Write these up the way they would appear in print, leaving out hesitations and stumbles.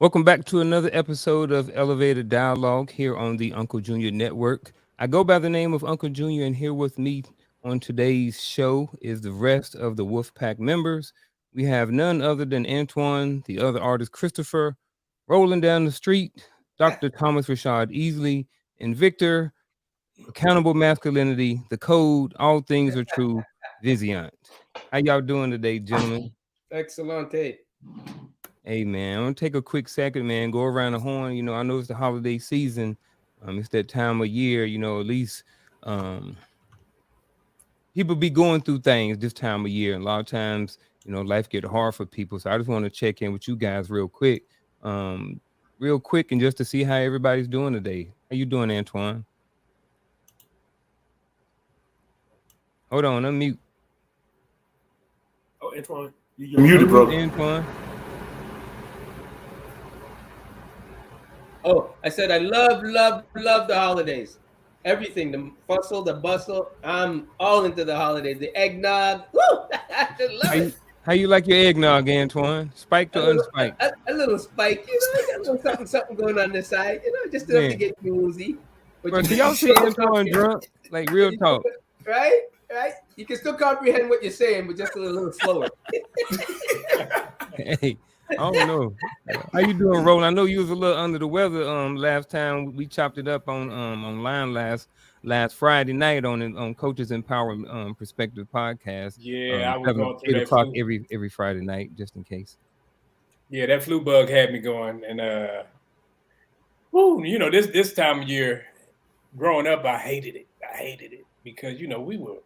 Welcome back to another episode of Elevated Dialogue here on the Uncle Junior Network. I go by the name of Uncle Junior, and here with me on today's show is the rest of the Wolfpack members. We have none other than Antoine, the other artist Christopher, rolling down the street, Dr. Thomas Rashad Easley, and Victor, Accountable Masculinity, The Code, All Things Are True, Viziant. How y'all doing today, gentlemen? Excellente. Hey man, I'm gonna take a quick second, man. Go around the horn. I know it's the holiday season. It's that time of year. At least um, people be going through things this time of year, and a lot of times, life get hard for people. So I just want to check in with you guys real quick, and just to see how everybody's doing today. How you doing, Antoine? Hold on, unmute. Oh, Antoine, you're muted, bro. Antoine. Oh, I said I love the holidays. Everything, the bustle, the bustle. I'm all into the holidays. The eggnog. Woo! I love it. How you like your eggnog, Antoine? Spiked or unspiked? A little spike, got a little something going on this side, just enough to get you woozy. Bro, do y'all see Antoine drunk? Like real talk. Right? You can still comprehend what you're saying, but just a little slower. Hey, I don't know. How you doing, Roland? I know you was a little under the weather last time we chopped it up on online last Friday night on Coaches Empower Perspective podcast. Yeah, I was going through 8 that o'clock flu. every Friday night, just in case. Yeah, that flu bug had me going, and this time of year, growing up, I hated it because we were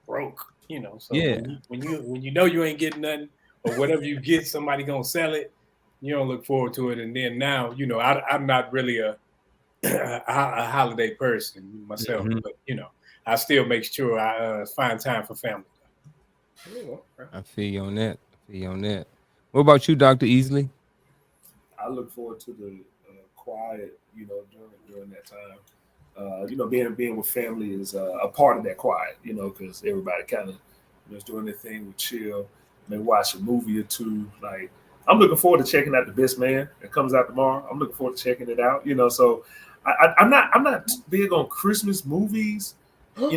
broke, So Yeah. when you ain't getting nothing, or whatever you get, somebody gonna sell it. You don't look forward to it, and then now, I'm not really a holiday person myself, but I still make sure I find time for family. I feel you on that. What about you, Dr. Easley? I look forward to the quiet, during that time. Being with family is a part of that quiet, because everybody kind of is doing their thing. We chill, maybe watch a movie or two. Like, I'm looking forward to checking out The Best Man. It comes out tomorrow. I'm looking forward to checking it out. So I'm not big on Christmas movies, but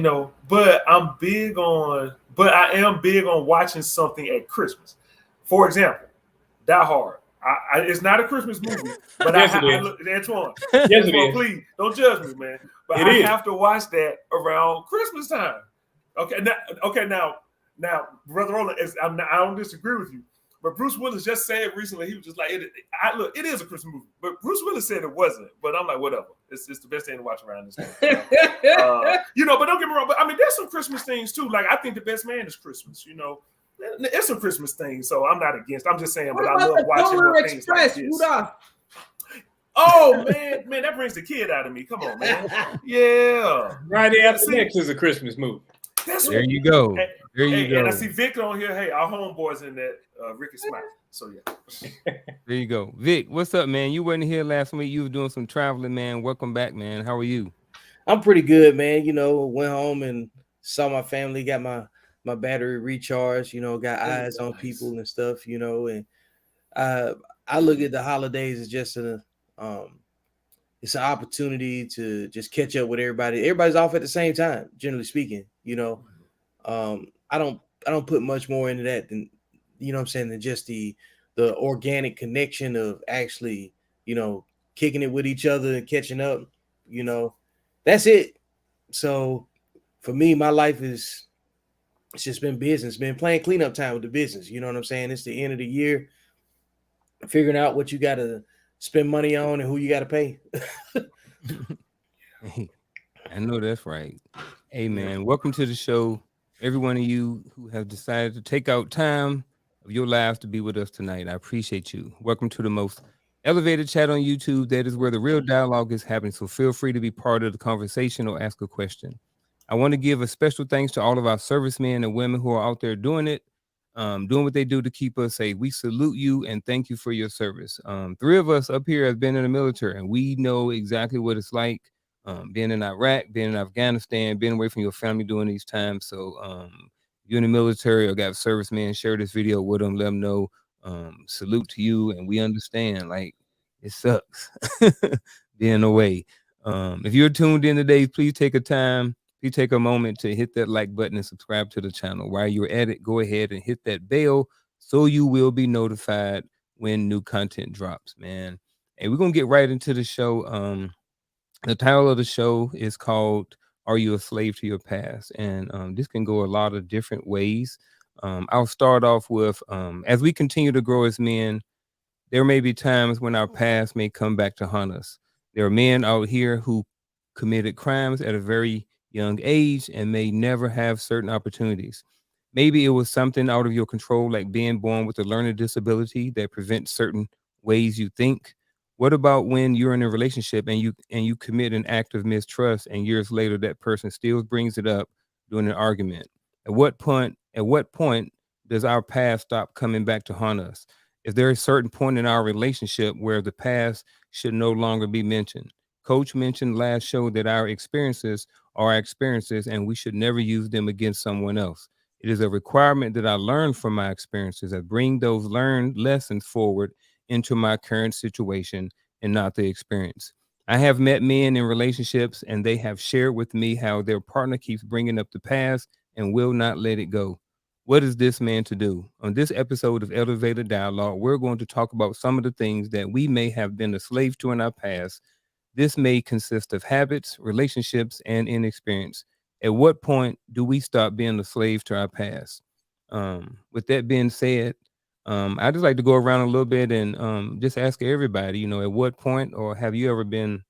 I am big on watching something at Christmas. For example, Die Hard. It's not a Christmas movie, but Yes, Antoine, Yes, it is. please don't judge me, man. But I have to watch that around Christmas time. Now, Brother Roland, I don't disagree with you, but Bruce Willis just said recently, he was just like, it is a Christmas movie, but Bruce Willis said it wasn't. But I'm like, whatever. It's the best thing to watch around this time. But don't get me wrong. But I mean, there's some Christmas things too. Like, I think The Best Man is Christmas. It's a Christmas thing, so I'm not against. I'm just saying, but I love watching more things like this. Rudolph? Oh man, that brings the kid out of me. Come on, man. Yeah. Friday After Next is a Christmas movie. There you go. There you go. And I see Victor on here. Hey, our homeboys in that, Ricky Smith. So yeah. There you go. Vic, what's up, man? You weren't here last week. You were doing some traveling, man. Welcome back, man. How are you? I'm pretty good, man. Went home and saw my family, got my battery recharged, got eyes on people and stuff, and I look at the holidays as just it's an opportunity to just catch up with everybody. Everybody's off at the same time, generally speaking, I don't put much more into that than, than just the organic connection of actually, kicking it with each other and catching up, that's it. So for me, my life it's just been business, been playing cleanup time with the business. You know what I'm saying? It's the end of the year, figuring out what you got to spend money on and who you got to pay. I know that's right. Hey, man, welcome to the show. Every one of you who have decided to take out time of your lives to be with us tonight, I appreciate you. Welcome to the most elevated chat on YouTube. That is where the real dialogue is happening. So feel free to be part of the conversation or ask a question. I want to give a special thanks to all of our servicemen and women who are out there doing it, doing what they do to keep us safe. We salute you and thank you for your service. 3 of us up here have been in the military, and we know exactly what it's like being in Iraq, being in Afghanistan, being away from your family during these times. So you're in the military or got servicemen, share this video with them, let them know. Salute to you, and we understand. Like, it sucks being away. If you're tuned in today, please take a moment to hit that like button and subscribe to the channel. While you're at it, go ahead and hit that bell so you will be notified when new content drops, man. And we're gonna get right into the show. The title of the show is called "Are You a Slave to Your Past?" And this can go a lot of different ways. I'll start off with as we continue to grow as men, there may be times when our past may come back to haunt us. There are men out here who committed crimes at a very young age and may never have certain opportunities. Maybe it was something out of your control, like being born with a learning disability that prevents certain ways you think. What about when you're in a relationship and you commit an act of mistrust, and years later that person still brings it up during an argument? At what point does our past stop coming back to haunt us? Is there a certain point in our relationship where the past should no longer be mentioned? Coach mentioned last show that our experiences are our experiences and we should never use them against someone else. It is a requirement that I learn from my experiences and bring those learned lessons forward into my current situation and not the experience. I have met men in relationships and they have shared with me how their partner keeps bringing up the past and will not let it go. What is this man to do? On this episode of Elevated Dialogue, we're going to talk about some of the things that we may have been a slave to in our past. This may consist of habits, relationships, and inexperience. At what point do we stop being a slave to our past? With that being said, I just like to go around a little bit and just ask everybody, at what point, or have you ever been,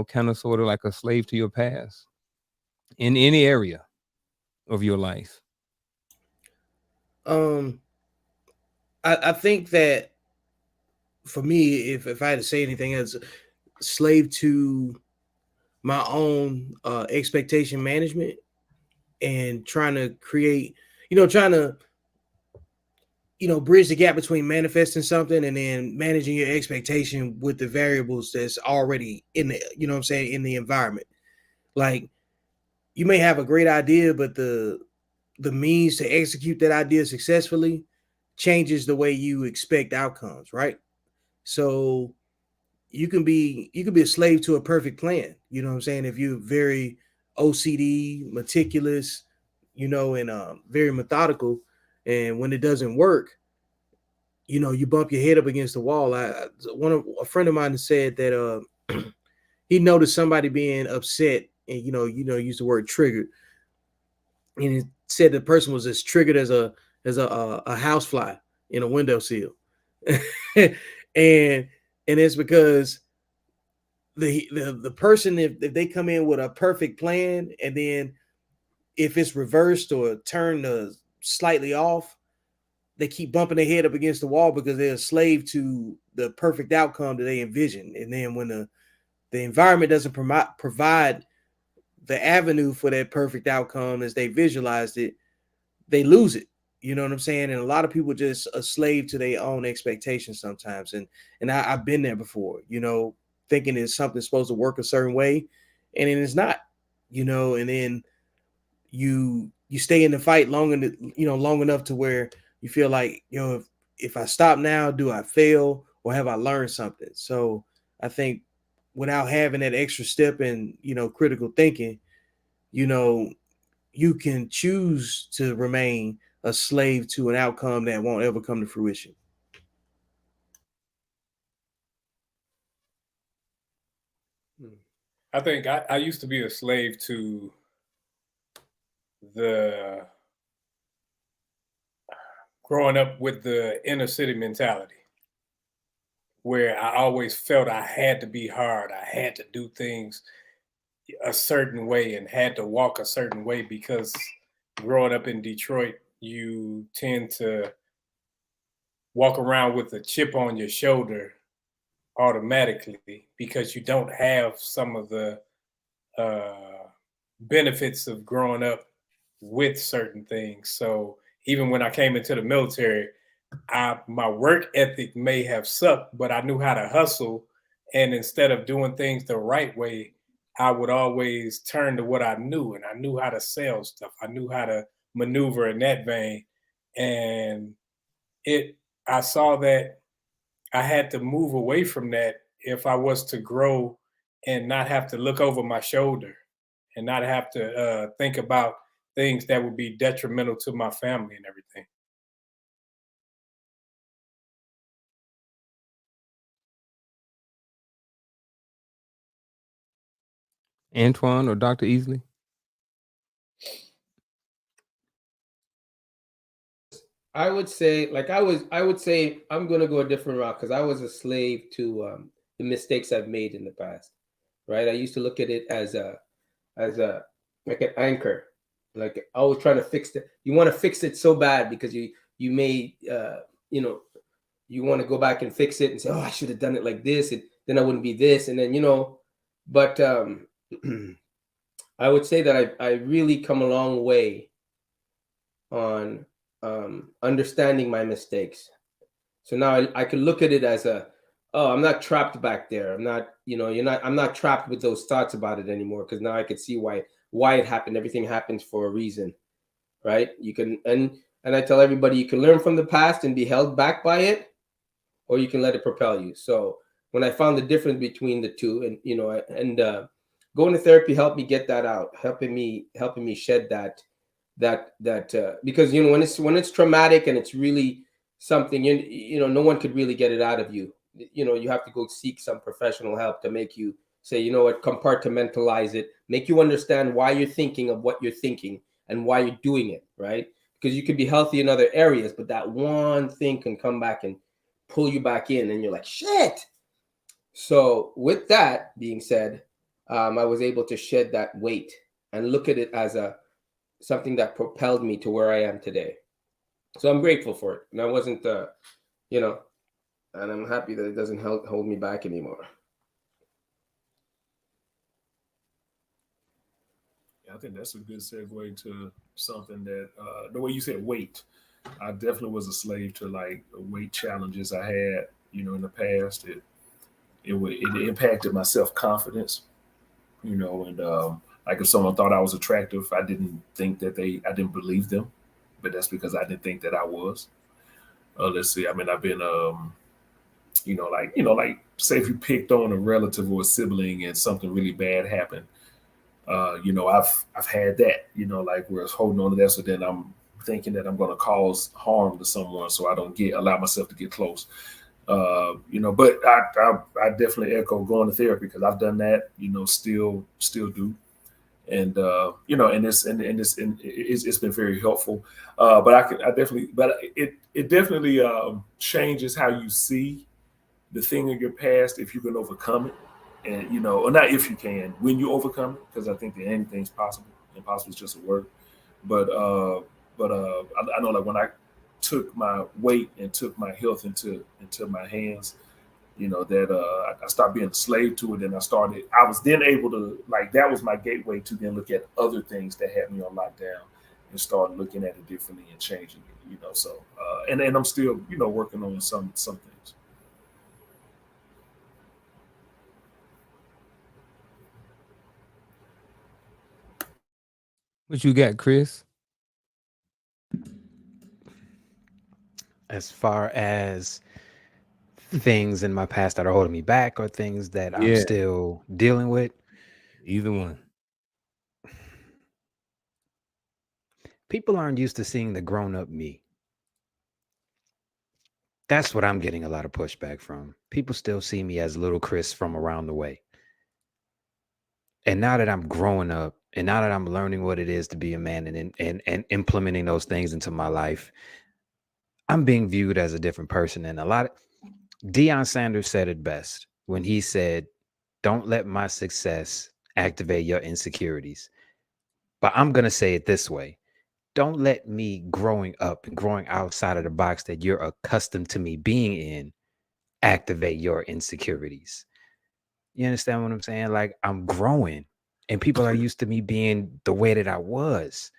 kind of sort of like a slave to your past in any area of your life? I think that for me, if I had to say anything, as slave to my own expectation management and trying to create, trying to bridge the gap between manifesting something and then managing your expectation with the variables that's already in the, what I'm saying, in the environment. Like, you may have a great idea, but the means to execute that idea successfully changes the way you expect outcomes, right? So you can be a slave to a perfect plan. You know what I'm saying? If you're very OCD, meticulous, and very methodical, and when it doesn't work, you bump your head up against the wall. A friend of mine said that he noticed somebody being upset, and use the word triggered, and he said the person was as triggered as a housefly in a windowsill, and it's because the person, if they come in with a perfect plan, and then if it's reversed or turned slightly off, they keep bumping their head up against the wall because they're a slave to the perfect outcome that they envision. And then when the environment doesn't provide the avenue for that perfect outcome as they visualized it, they lose it. You know what I'm saying? And a lot of people just a slave to their own expectations sometimes. And I've been there before, thinking it's something supposed to work a certain way, and then it's not, and then you stay in the fight long enough to where you feel like, if I stop now, do I fail or have I learned something? So I think without having that extra step in, critical thinking, you can choose to remain a slave to an outcome that won't ever come to fruition. I think I used to be a slave to the growing up with the inner city mentality, where I always felt I had to be hard. I had to do things a certain way and had to walk a certain way, because growing up in Detroit, you tend to walk around with a chip on your shoulder automatically because you don't have some of the benefits of growing up with certain things. So even when I came into the military, my work ethic may have sucked, but I knew how to hustle. And instead of doing things the right way, I would always turn to what I knew, and I knew how to sell stuff. I knew how to maneuver in that vein. And I saw that I had to move away from that if I was to grow and not have to look over my shoulder and not have to think about things that would be detrimental to my family and everything. Antoine or Dr. Easley? I would say, I would say I'm gonna go a different route because I was a slave to the mistakes I've made in the past. Right? I used to look at it as a like an anchor. Like I was trying to fix it. You want to fix it so bad because you made you know, you want to go back and fix it and say, oh, I should have done it like this, and then I wouldn't be this, and then but I would say that I really come a long way on understanding my mistakes. So now I can look at it as oh, I'm not trapped back there. I'm not, I'm not trapped with those thoughts about it anymore because now I could see why it happened. Everything happens for a reason, right? You can, and I tell everybody, you can learn from the past and be held back by it, or you can let it propel you. So when I found the difference between the two, and going to therapy helped me get that out, helping me shed that because when it's traumatic and it's really something, no one could really get it out of you. You have to go seek some professional help to make you say, you know what, compartmentalize it, make you understand why you're thinking of what you're thinking and why you're doing it, right? Because you could be healthy in other areas, but that one thing can come back and pull you back in, and you're like, shit. So with that being said, I was able to shed that weight and look at it as something that propelled me to where I am today. So I'm grateful for it. And I wasn't, and I'm happy that it doesn't hold me back anymore. Yeah, I think that's a good segue to something that, the way you said weight, I definitely was a slave to like weight challenges I had, in the past. It impacted my self-confidence, and like if someone thought I was attractive, I didn't believe them, but that's because I didn't think that I was. Let's see. I mean, I've been, like say if you picked on a relative or a sibling and something really bad happened, I've had that, like where it's holding on to that. So then I'm thinking that I'm going to cause harm to someone, so I don't allow myself to get close. But I definitely echo going to therapy because I've done that, still do. And it's been very helpful. But it definitely changes how you see the thing in your past if you can overcome it, and or not if you can, when you overcome it, because I think that anything's possible. Impossible is just a word. But I know, like when I took my weight and took my health into my hands, that I stopped being a slave to it, and I was then able to, like, that was my gateway to then look at other things that had me on lockdown and start looking at it differently and changing it. So and I'm still working on some things. What you got, Chris? As far as things in my past that are holding me back or things that I'm Yeah. still dealing with, Either one. people aren't used to seeing the grown-up me. That's what I'm getting a lot of pushback from. People still see me as little Chris from around the way. And now that I'm growing up and now that I'm learning what it is to be a man and implementing those things into my life, I'm being viewed as a different person. And Deion Sanders said it best when he said, don't let my success activate your insecurities. But I'm going to say it this way. Don't let me growing up and growing outside of the box that you're accustomed to me being in activate your insecurities. You understand what I'm saying? Like, I'm growing and people are used to me being the way that I was.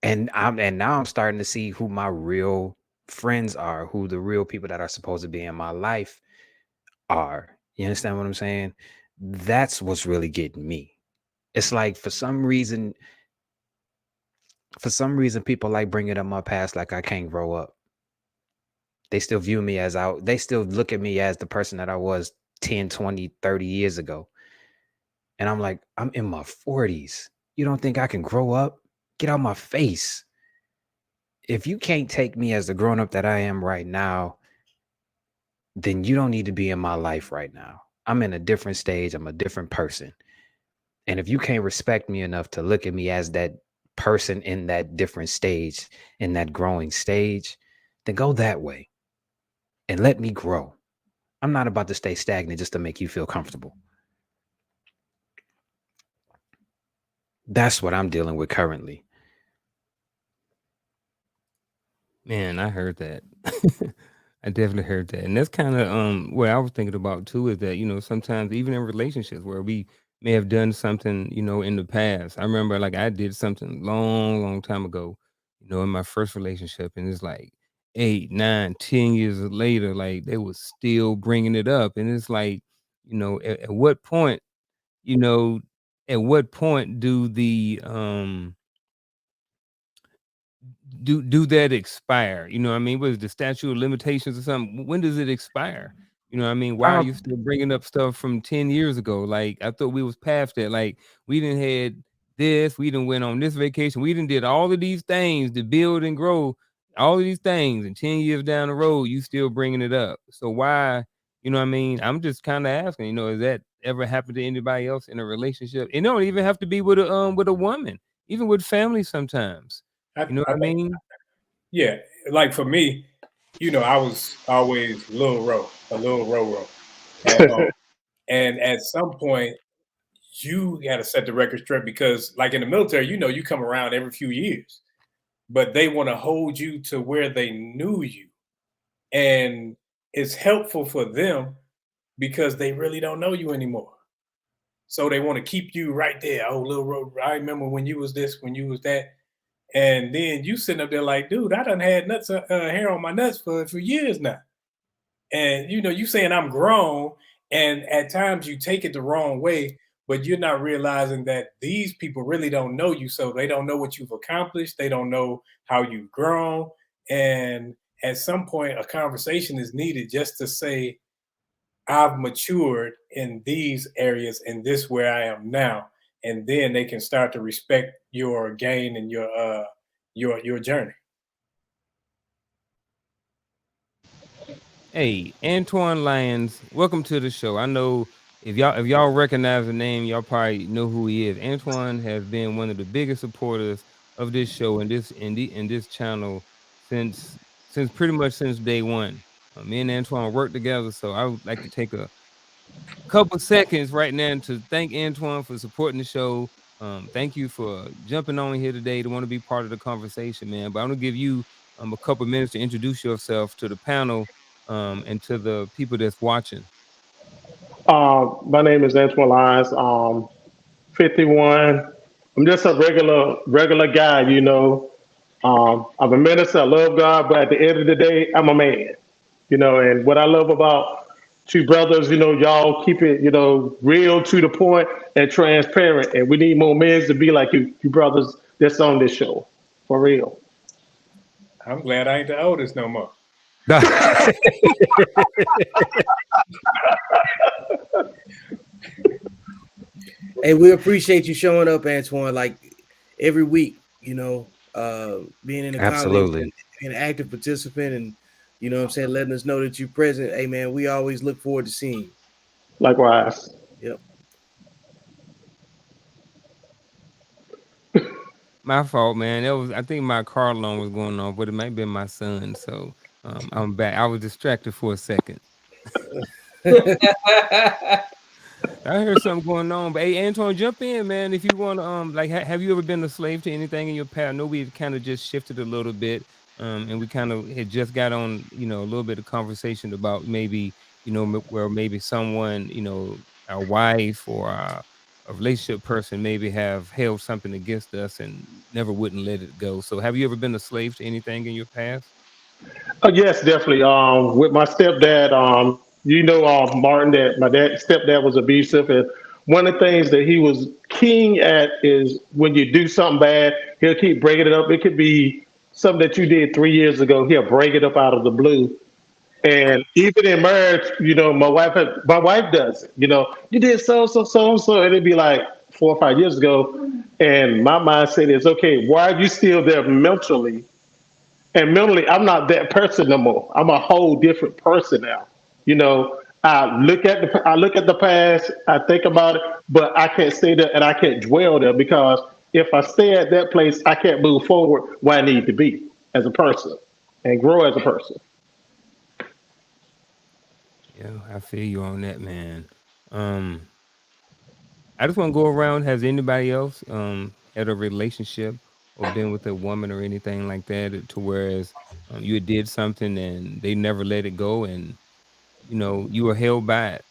And now I'm starting to see who my real friends are, who the real people that are supposed to be in my life are. You understand what I'm saying? That's what's really getting me. It's like for some reason people like bringing up my past like I can't grow up. They still view me as out. They still look at me as the person that I was 10, 20, 30 years ago. And I'm like, I'm in my 40s. You don't think I can grow up? Get out my face. If you can't take me as the grown up that I am right now, then you don't need to be in my life right now. I'm in a different stage. I'm a different person. And if you can't respect me enough to look at me as that person in that different stage, in that growing stage, then go that way and let me grow. I'm not about to stay stagnant just to make you feel comfortable. That's what I'm dealing with currently. Man, I heard that. I definitely heard that. And that's kind of what I was thinking about too, is that, sometimes even in relationships where we may have done something, in the past. I remember like I did something long, long time ago, in my first relationship, and it's like 8, 9, 10 years later, like they was still bringing it up. And it's like, at what point, you know, at what point do the do that expire? You know what I mean? Was the statute of limitations or something? When does it expire? You know what I mean? Why are you still bringing up stuff from 10 years ago? Like, I thought we was past that. Like, we didn't had this, we didn't went on this vacation, we didn't did all of these things to build and grow, all of these things, and 10 years down the road, you still bringing it up. So why, you know what I mean? I'm just kind of asking, has that ever happened to anybody else in a relationship? It don't even have to be with a woman, even with family sometimes. You know what I mean? Yeah, like for me, I was always a little row. And at some point, you got to set the record straight because, like in the military, you come around every few years, but they want to hold you to where they knew you. And it's helpful for them because they really don't know you anymore. So they want to keep you right there. Oh, little row. I remember when you was this, when you was that. And then you sitting up there like, dude, I done had nuts, hair on my nuts for years now. And you saying I'm grown, and at times you take it the wrong way, but you're not realizing that these people really don't know you, so they don't know what you've accomplished, they don't know how you've grown, and at some point a conversation is needed just to say, I've matured in these areas, and this where I am now, and then they can start to respect your gain and your journey. Hey, Antoine Lyons, welcome to the show. I know if y'all recognize the name, y'all probably know who he is. Antoine has been one of the biggest supporters of this show and this channel since pretty much since day one. Me and Antoine worked together, so I would like to take a couple seconds right now to thank Antoine for supporting the show. Thank you for jumping on here today to want to be part of the conversation, man. But I'm gonna give you a couple minutes to introduce yourself to the panel and to the people that's watching. My name is Antoine Lyons. 51. I'm just a regular guy. I'm a minister. I love God, but at the end of the day, I'm a man. And what I love about two brothers, y'all keep it, real to the point and transparent. And we need more men to be like you brothers that's on this show, for real. I'm glad I ain't the oldest no more. Hey, we appreciate you showing up, Antoine, like every week, being in the Absolutely. comments, being an active participant, and what I'm saying, letting us know that you're present. Hey man, we always look forward to seeing you. Likewise. Yep. My fault, man. I think my car alarm was going off, but it might be my son. So I'm back. I was distracted for a second. I heard something going on, but hey, Antoine, jump in, man. If you want to, have you ever been a slave to anything in your past? I know we kind of just shifted a little bit, and we kind of had just got on, a little bit of conversation about maybe, where maybe someone, our wife or a relationship person maybe have held something against us and never wouldn't let it go. So, have you ever been a slave to anything in your past? Yes, definitely. With my stepdad, Martin, that my stepdad was abusive, and one of the things that he was king at is when you do something bad, he'll keep bringing it up. It could be something that you did 3 years ago. He'll bring it up out of the blue, And even in marriage, my wife does it. You did so, and it'd be like 4 or 5 years ago, and my mindset is, okay, why are you still there mentally? And mentally, I'm not that person no more. I'm a whole different person now. I look at the past, I think about it, but I can't stay there and I can't dwell there, because if I stay at that place, I can't move forward where I need to be as a person and grow as a person. Yeah, I feel you on that, man. I just want to go around. Has anybody else had a relationship or been with a woman or anything like that, to whereas you did something and they never let it go, and you were held by it?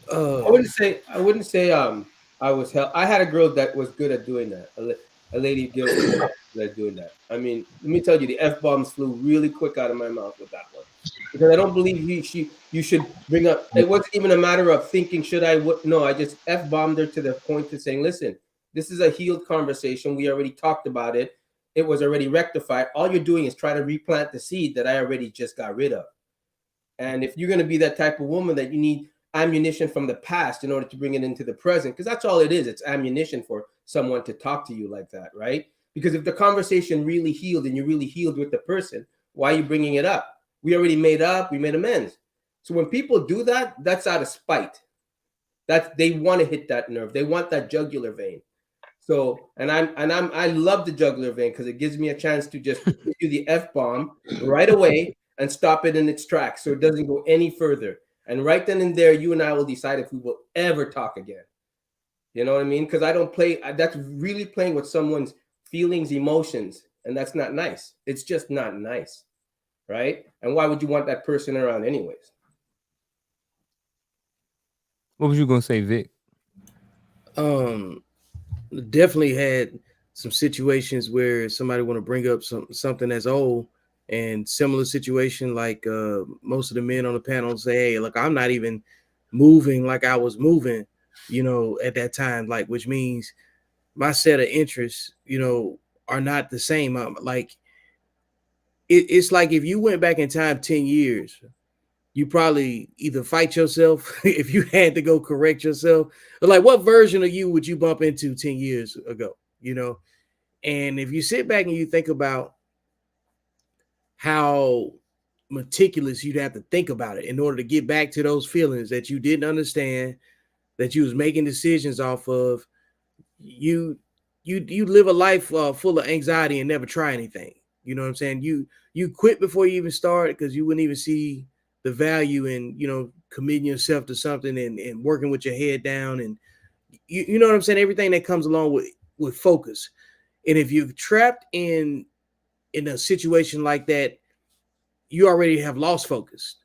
I wouldn't say I was hell. I had a girl that was good at doing that. A lady girl good at doing that. I mean, let me tell you, the F bombs flew really quick out of my mouth with that one, because I don't believe you should bring up. It wasn't even a matter of thinking should I no. I just F bombed her to the point of saying, listen, this is a healed conversation. We already talked about it. It was already rectified. All you're doing is try to replant the seed that I already just got rid of. And if you're going to be that type of woman that you need ammunition from the past in order to bring it into the present, because that's all it is. It's ammunition for someone to talk to you like that, right? Because if the conversation really healed and you really healed with the person, why are you bringing it up? We already made up, we made amends. So when people do that, that's out of spite. They want to hit that nerve. They want that jugular vein. So, I love the jugular vein because it gives me a chance to just do the F bomb right away and stop it in its tracks so it doesn't go any further. And right then and there, you and I will decide if we will ever talk again. You know what I mean? Because I don't play. That's really playing with someone's feelings, emotions, and that's not nice. It's just not nice, right? And why would you want that person around anyways? What was you gonna say, Vic? Definitely had some situations where somebody want to bring up something that's old, and similar situation, like most of the men on the panel say, hey, look, I'm not even moving like I was moving, at that time, like, which means my set of interests, are not the same. Like it's like if you went back in time 10 years, you probably either fight yourself if you had to go correct yourself, or like what version of you would you bump into 10 years ago, And if you sit back and you think about how meticulous you'd have to think about it in order to get back to those feelings that you didn't understand, that you was making decisions off of, you live a life full of anxiety and never try anything. You know what I'm saying? You quit before you even start because you wouldn't even see the value in, committing yourself to something and working with your head down, and you know what I'm saying? Everything that comes along with focus. And if you've trapped in a situation like that, you already have lost focus,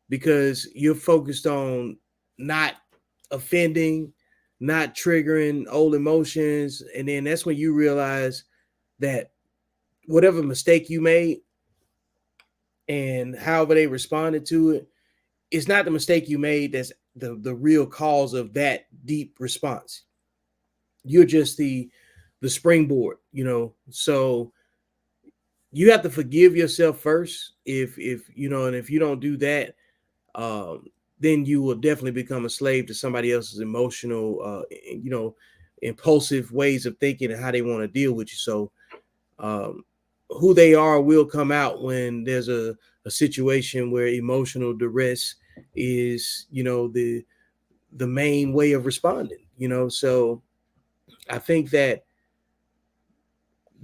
because you're focused on not offending, not triggering old emotions. And then that's when you realize that whatever mistake you made and however they responded to it, it's not the mistake you made that's the real cause of that deep response. You're just the springboard, So you have to forgive yourself first. If and if you don't do that, then you will definitely become a slave to somebody else's emotional, impulsive ways of thinking and how they want to deal with you. So who they are will come out when there's a situation where emotional duress is, the main way of responding, So I think that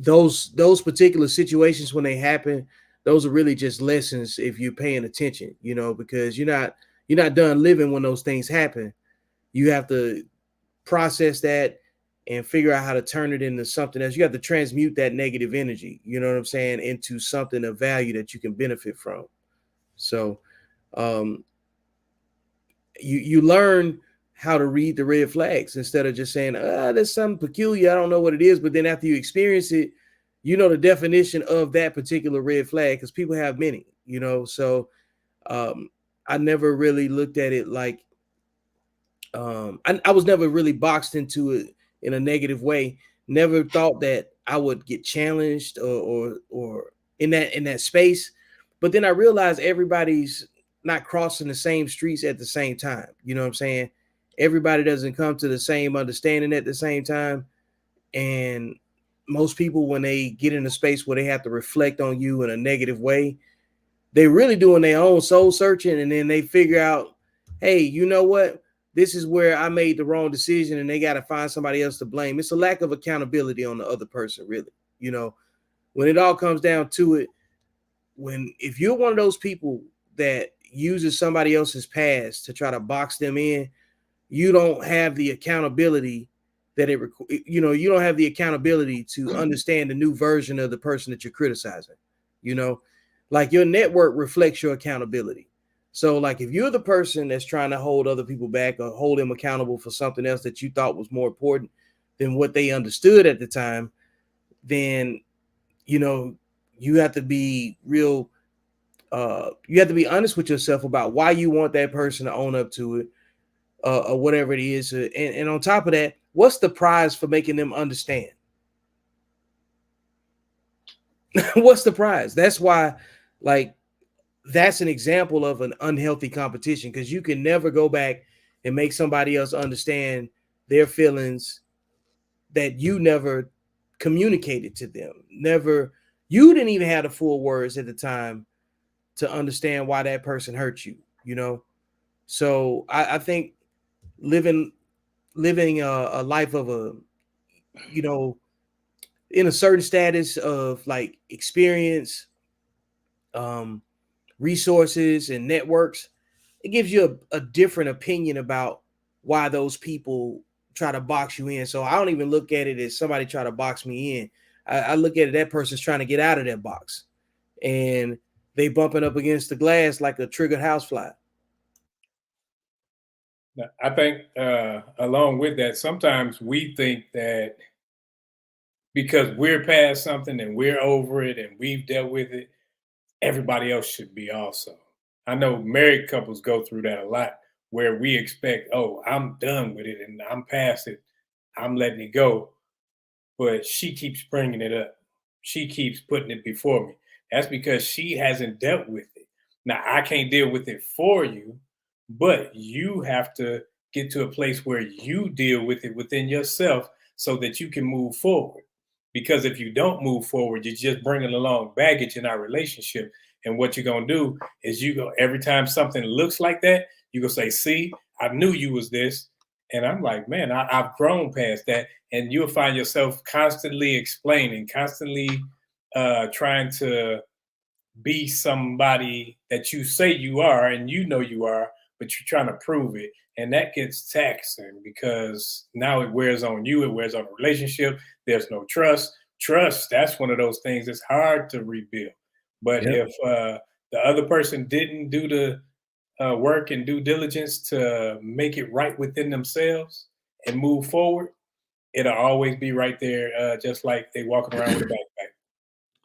those particular situations, when they happen, those are really just lessons if you're paying attention, because you're not done living when those things happen. You have to process that and figure out how to turn it into something else. You have to transmute that negative energy, you know what I'm saying, into something of value that you can benefit from. So you learn how to read the red flags instead of just saying, there's something peculiar, I don't know what it is. But then after you experience it, you know the definition of that particular red flag, because people have many, So I never really looked at it like, I was never really boxed into it in a negative way. Never thought that I would get challenged or in that space. But then I realized everybody's not crossing the same streets at the same time. You know what I'm saying? Everybody doesn't come to the same understanding at the same time. And most people, when they get in a space where they have to reflect on you in a negative way, they really doing their own soul searching, and then they figure out, hey, you know what? This is where I made the wrong decision, and they got to find somebody else to blame. It's a lack of accountability on the other person, really. You know, when it all comes down to it, if you're one of those people that uses somebody else's past to try to box them in, you don't have the accountability that you don't have the accountability to understand the new version of the person that you're criticizing. You know, like your network reflects your accountability. So like if you're the person that's trying to hold other people back or hold them accountable for something else that you thought was more important than what they understood at the time, then you have to be real. You have to be honest with yourself about why you want that person to own up to it, or whatever it is. And on top of that, what's the prize for making them understand? What's the prize? That's why, like, that's an example of an unhealthy competition, because you can never go back and make somebody else understand their feelings that you never communicated to them. You didn't even have the full words at the time to understand why that person hurt you, So I think living a life of in a certain status of like experience, resources and networks, it gives you a different opinion about why those people try to box you in. So I don't even look at it as somebody try to box me in. I look at it, that person's trying to get out of that box, and they bumping up against the glass like a triggered housefly. I think along with that, sometimes we think that because we're past something and we're over it and we've dealt with it, everybody else should be also. I know married couples go through that a lot, where we expect, oh, I'm done with it and I'm past it, I'm letting it go. But she keeps bringing it up. She keeps putting it before me. That's because she hasn't dealt with it. Now, I can't deal with it for you, but you have to get to a place where you deal with it within yourself so that you can move forward. Because if you don't move forward, you're just bringing along baggage in our relationship. And what you're going to do is every time something looks like that, you go say, see, I knew you was this. And I'm like, man, I've grown past that. And you'll find yourself constantly explaining, constantly trying to be somebody that you say you are and you are, but you're trying to prove it. And that gets taxing because now it wears on you, it wears on the relationship. There's no trust. Trust, that's one of those things that's hard to rebuild. But if the other person didn't do the work and due diligence to make it right within themselves and move forward, it'll always be right there, just like they walking around with a backpack.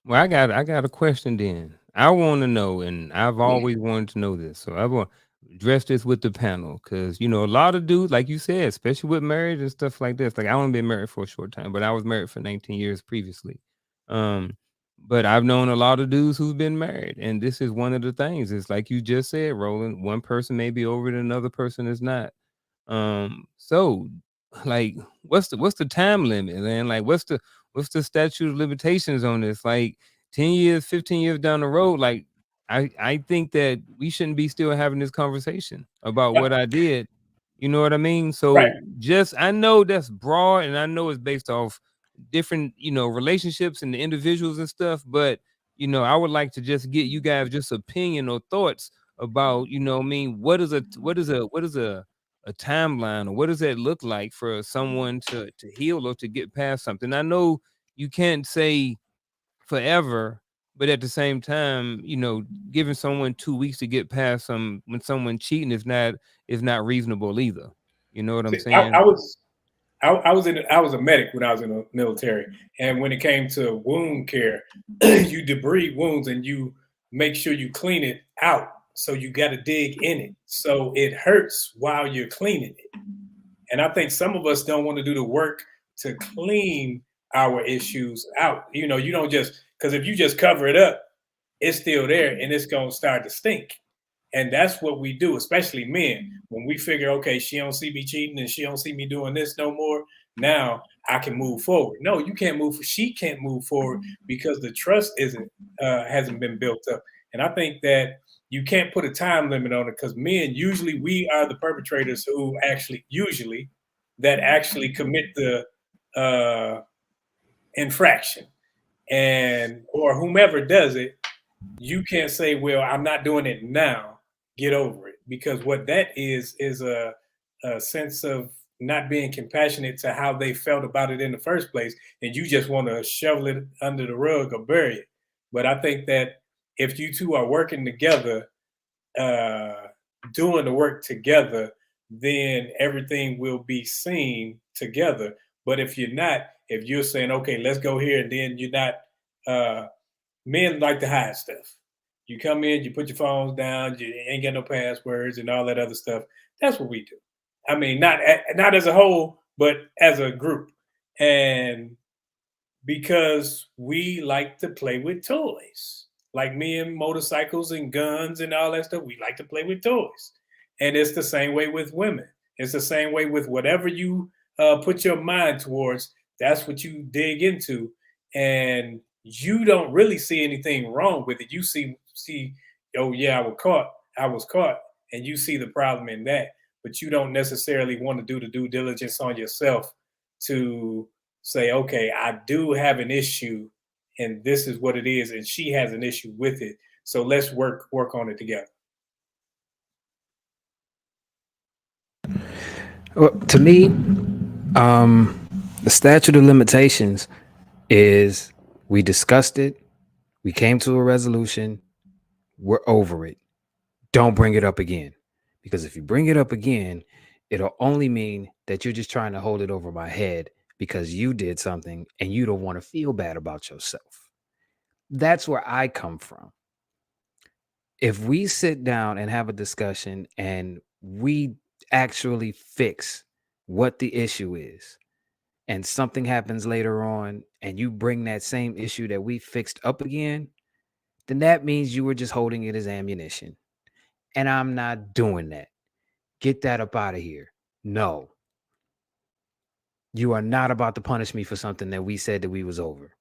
Well, I got a question then. I want to know, and I've always wanted to know this. So I want to address this with the panel because, a lot of dudes, like you said, especially with marriage and stuff like this. Like I only been married for a short time, but I was married for 19 years previously. But I've known a lot of dudes who've been married, and this is one of the things. It's like you just said, Roland. One person may be over it, another person is not. So like what's the time limit, man? Like what's the statute of limitations on this? Like 10 years, 15 years down the road, like I think that we shouldn't be still having this conversation about what I did. You know what I mean? Right. So I know that's broad and I know it's based off different, relationships and the individuals and stuff, but I would like to just get you guys just opinion or thoughts about, what is a timeline, or what does that look like for someone to heal or to get past something? I know you can't say forever, but at the same time, giving someone 2 weeks to get past when someone cheating is not reasonable either. You know what I'm See, saying? I was a medic when I was in the military, and when it came to wound care, you debride wounds and you make sure you clean it out. So you got to dig in it, so it hurts while you're cleaning it. And I think some of us don't want to do the work to clean our issues out. You don't just, because if you just cover it up, it's still there and it's going to start to stink. And that's what we do, especially men. When we figure, okay, she don't see me cheating and she don't see me doing this no more, now I can move forward. No, you can't move. She can't move forward because the trust hasn't been built up. And I think that you can't put a time limit on it, because men, usually we are the perpetrators who actually commit the infraction, and or whomever does it. You can't say, well, I'm not doing it now, get over it, because what that is a sense of not being compassionate to how they felt about it in the first place, and you just want to shovel it under the rug or bury it. But I think that if you two are working together, doing the work together, then everything will be seen together. But if you're not, if you're saying, okay, let's go here, and then you're not, men like to hide stuff. You come in, you put your phones down, you ain't got no passwords and all that other stuff. That's what we do. I mean, not as a whole, but as a group. And because we like to play with toys, like me and motorcycles and guns and all that stuff, we like to play with toys. And it's the same way with women. It's the same way with whatever you put your mind towards, that's what you dig into. And you don't really see anything wrong with it. You see, oh yeah, I was caught, and you see the problem in that, but you don't necessarily want to do the due diligence on yourself to say, okay, I do have an issue, and this is what it is, and she has an issue with it. So let's work on it together. Well, to me, the statute of limitations is, we discussed it, we came to a resolution, we're over it. Don't bring it up again. Because if you bring it up again, it'll only mean that you're just trying to hold it over my head because you did something and you don't want to feel bad about yourself. That's where I come from. If we sit down and have a discussion and we actually fix what the issue is, and something happens later on and you bring that same issue that we fixed up again, then that means you were just holding it as ammunition. And I'm not doing that. Get that up out of here. No. You are not about to punish me for something that we said that we was over.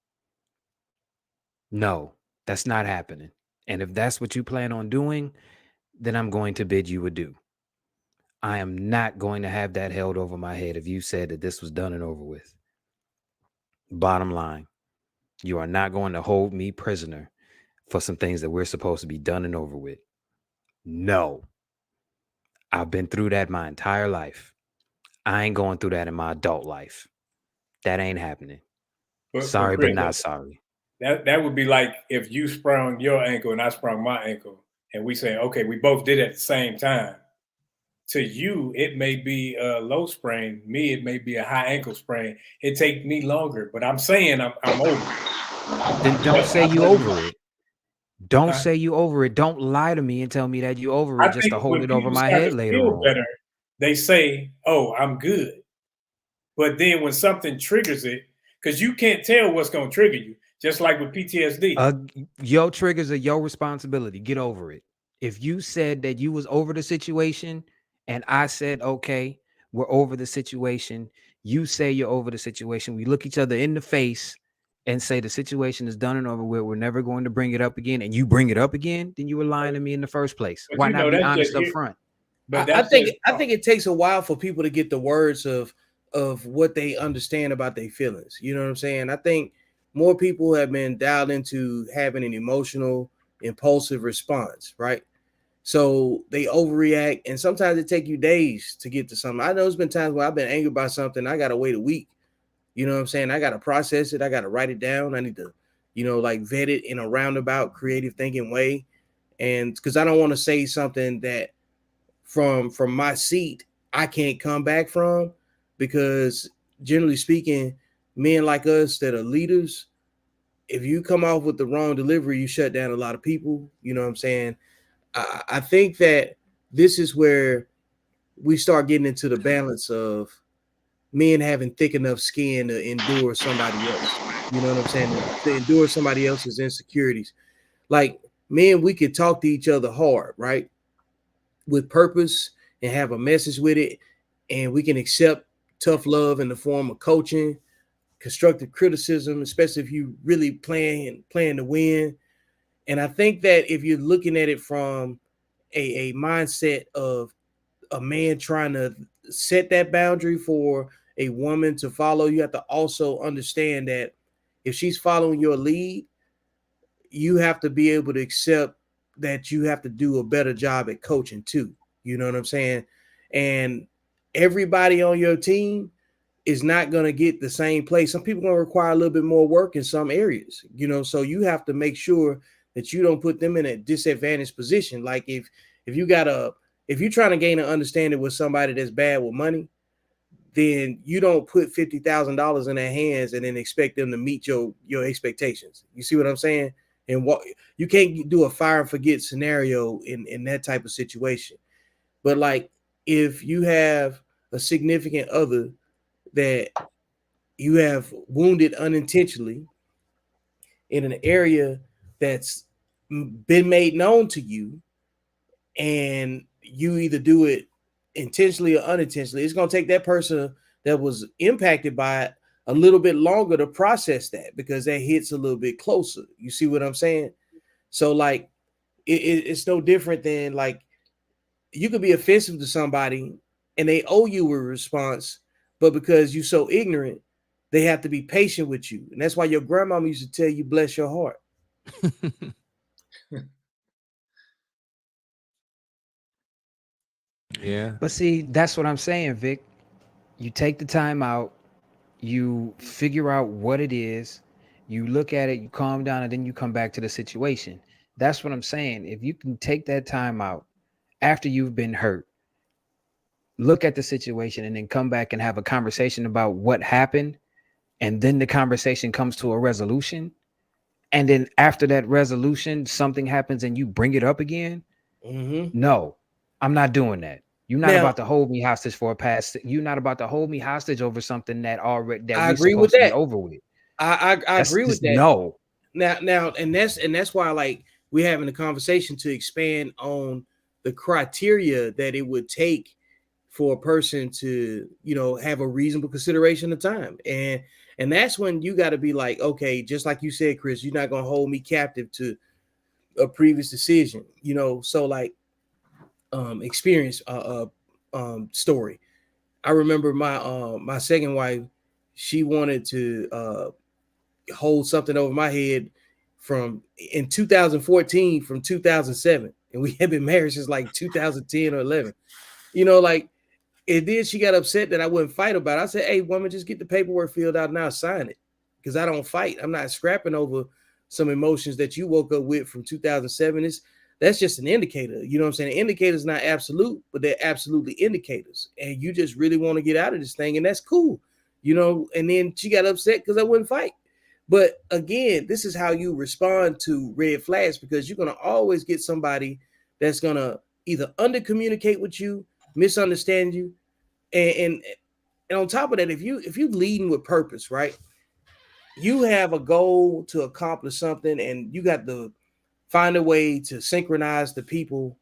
No, that's not happening. And if that's what you plan on doing, then I'm going to bid you adieu. I am not going to have that held over my head if you said that this was done and over with. Bottom line, you are not going to hold me prisoner for some things that we're supposed to be done and over with. No. I've been through that my entire life. I ain't going through that in my adult life. That ain't happening. Sorry, but not sorry. That would be like if you sprung your ankle and I sprung my ankle, and we say, okay, we both did it at the same time. To you, it may be a low sprain. Me, it may be a high ankle sprain. It takes me longer, but I'm saying I'm over it. Then don't say you over it. Don't say you over it. Don't lie to me and tell me that you over it just to hold it over my head later on. Better, they say, oh, I'm good. But then when something triggers it, because you can't tell what's going to trigger you, just like with PTSD. Your triggers are your responsibility. Get over it. If you said that you was over the situation and I said, okay, we're over the situation, you say you're over the situation, we look each other in the face and say the situation is done and over with, we're never going to bring it up again, and you bring it up again, then you were lying to me in the first place. Why not be honest up front? But I think it takes a while for people to get the words of what they understand about their feelings. You know what I'm saying? I think more people have been dialed into having an emotional, impulsive response, right? So they overreact, and sometimes it take you days to get to something. I know there's been times where I've been angry about something. I got to wait a week. You know what I'm saying? I got to process it. I got to write it down. I need to, like vet it in a roundabout, creative thinking way. And because I don't want to say something that from my seat, I can't come back from, because generally speaking, men like us that are leaders, if you come off with the wrong delivery, you shut down a lot of people. You know what I'm saying? I think that this is where we start getting into the balance of men having thick enough skin to endure somebody else. You know what I'm saying? To endure somebody else's insecurities. Like, men, we could talk to each other hard, right? With purpose and have a message with it. And we can accept tough love in the form of coaching, constructive criticism, especially if you really playing to win. And I think that if you're looking at it from a mindset of a man trying to set that boundary for a woman to follow, you have to also understand that if she's following your lead, you have to be able to accept that you have to do a better job at coaching too. You know what I'm saying? And everybody on your team is not going to get the same place. Some people are going to require a little bit more work in some areas, you know, so you have to make sure that you don't put them in a disadvantaged position. Like if you're trying to gain an understanding with somebody that's bad with money, then you don't put $50,000 in their hands and then expect them to meet your expectations. You see what I'm saying? And what you can't do a fire and forget scenario in that type of situation. But like if you have a significant other that you have wounded unintentionally in an area that's been made known to you, and you either do it intentionally or unintentionally, it's going to take that person that was impacted by it a little bit longer to process that, because that hits a little bit closer. You see what I'm saying? So like it's no different than like you could be offensive to somebody and they owe you a response, but because you're so ignorant, they have to be patient with you. And that's why your grandmama used to tell you, bless your heart. Yeah. But see, that's what I'm saying, Vic. You take the time out, you figure out what it is, you look at it, you calm down, and then you come back to the situation. That's what I'm saying. If you can take that time out after you've been hurt, look at the situation, and then come back and have a conversation about what happened, and then the conversation comes to a resolution, and then after that resolution, something happens and you bring it up again. No, I'm not doing that. You're not about to hold me hostage for a past. You're not about to hold me hostage over something that I agree with that. Over with. I agree with that. No. Now, and that's why like we're having a conversation to expand on the criteria that it would take for a person to, you know, have a reasonable consideration of time. And that's when you got to be like, okay, just like you said, Chris, you're not going to hold me captive to a previous decision, you know? So like, experience, story. I remember my second wife, she wanted to, hold something over my head in 2014 from 2007. And we had been married since like 2010 or 11, you know, like, and then she got upset that I wouldn't fight about it. I said, hey, woman, just get the paperwork filled out now, sign it. Because I don't fight. I'm not scrapping over some emotions that you woke up with from 2007. That's just an indicator. You know what I'm saying? The indicator is not absolute, but they're absolutely indicators. And you just really want to get out of this thing. And that's cool. You know, and then she got upset because I wouldn't fight. But again, this is how you respond to red flags, because you're going to always get somebody that's going to either under communicate with you, misunderstand you, and on top of that, if you leading with purpose, right, you have a goal to accomplish something, and you got to find a way to synchronize the people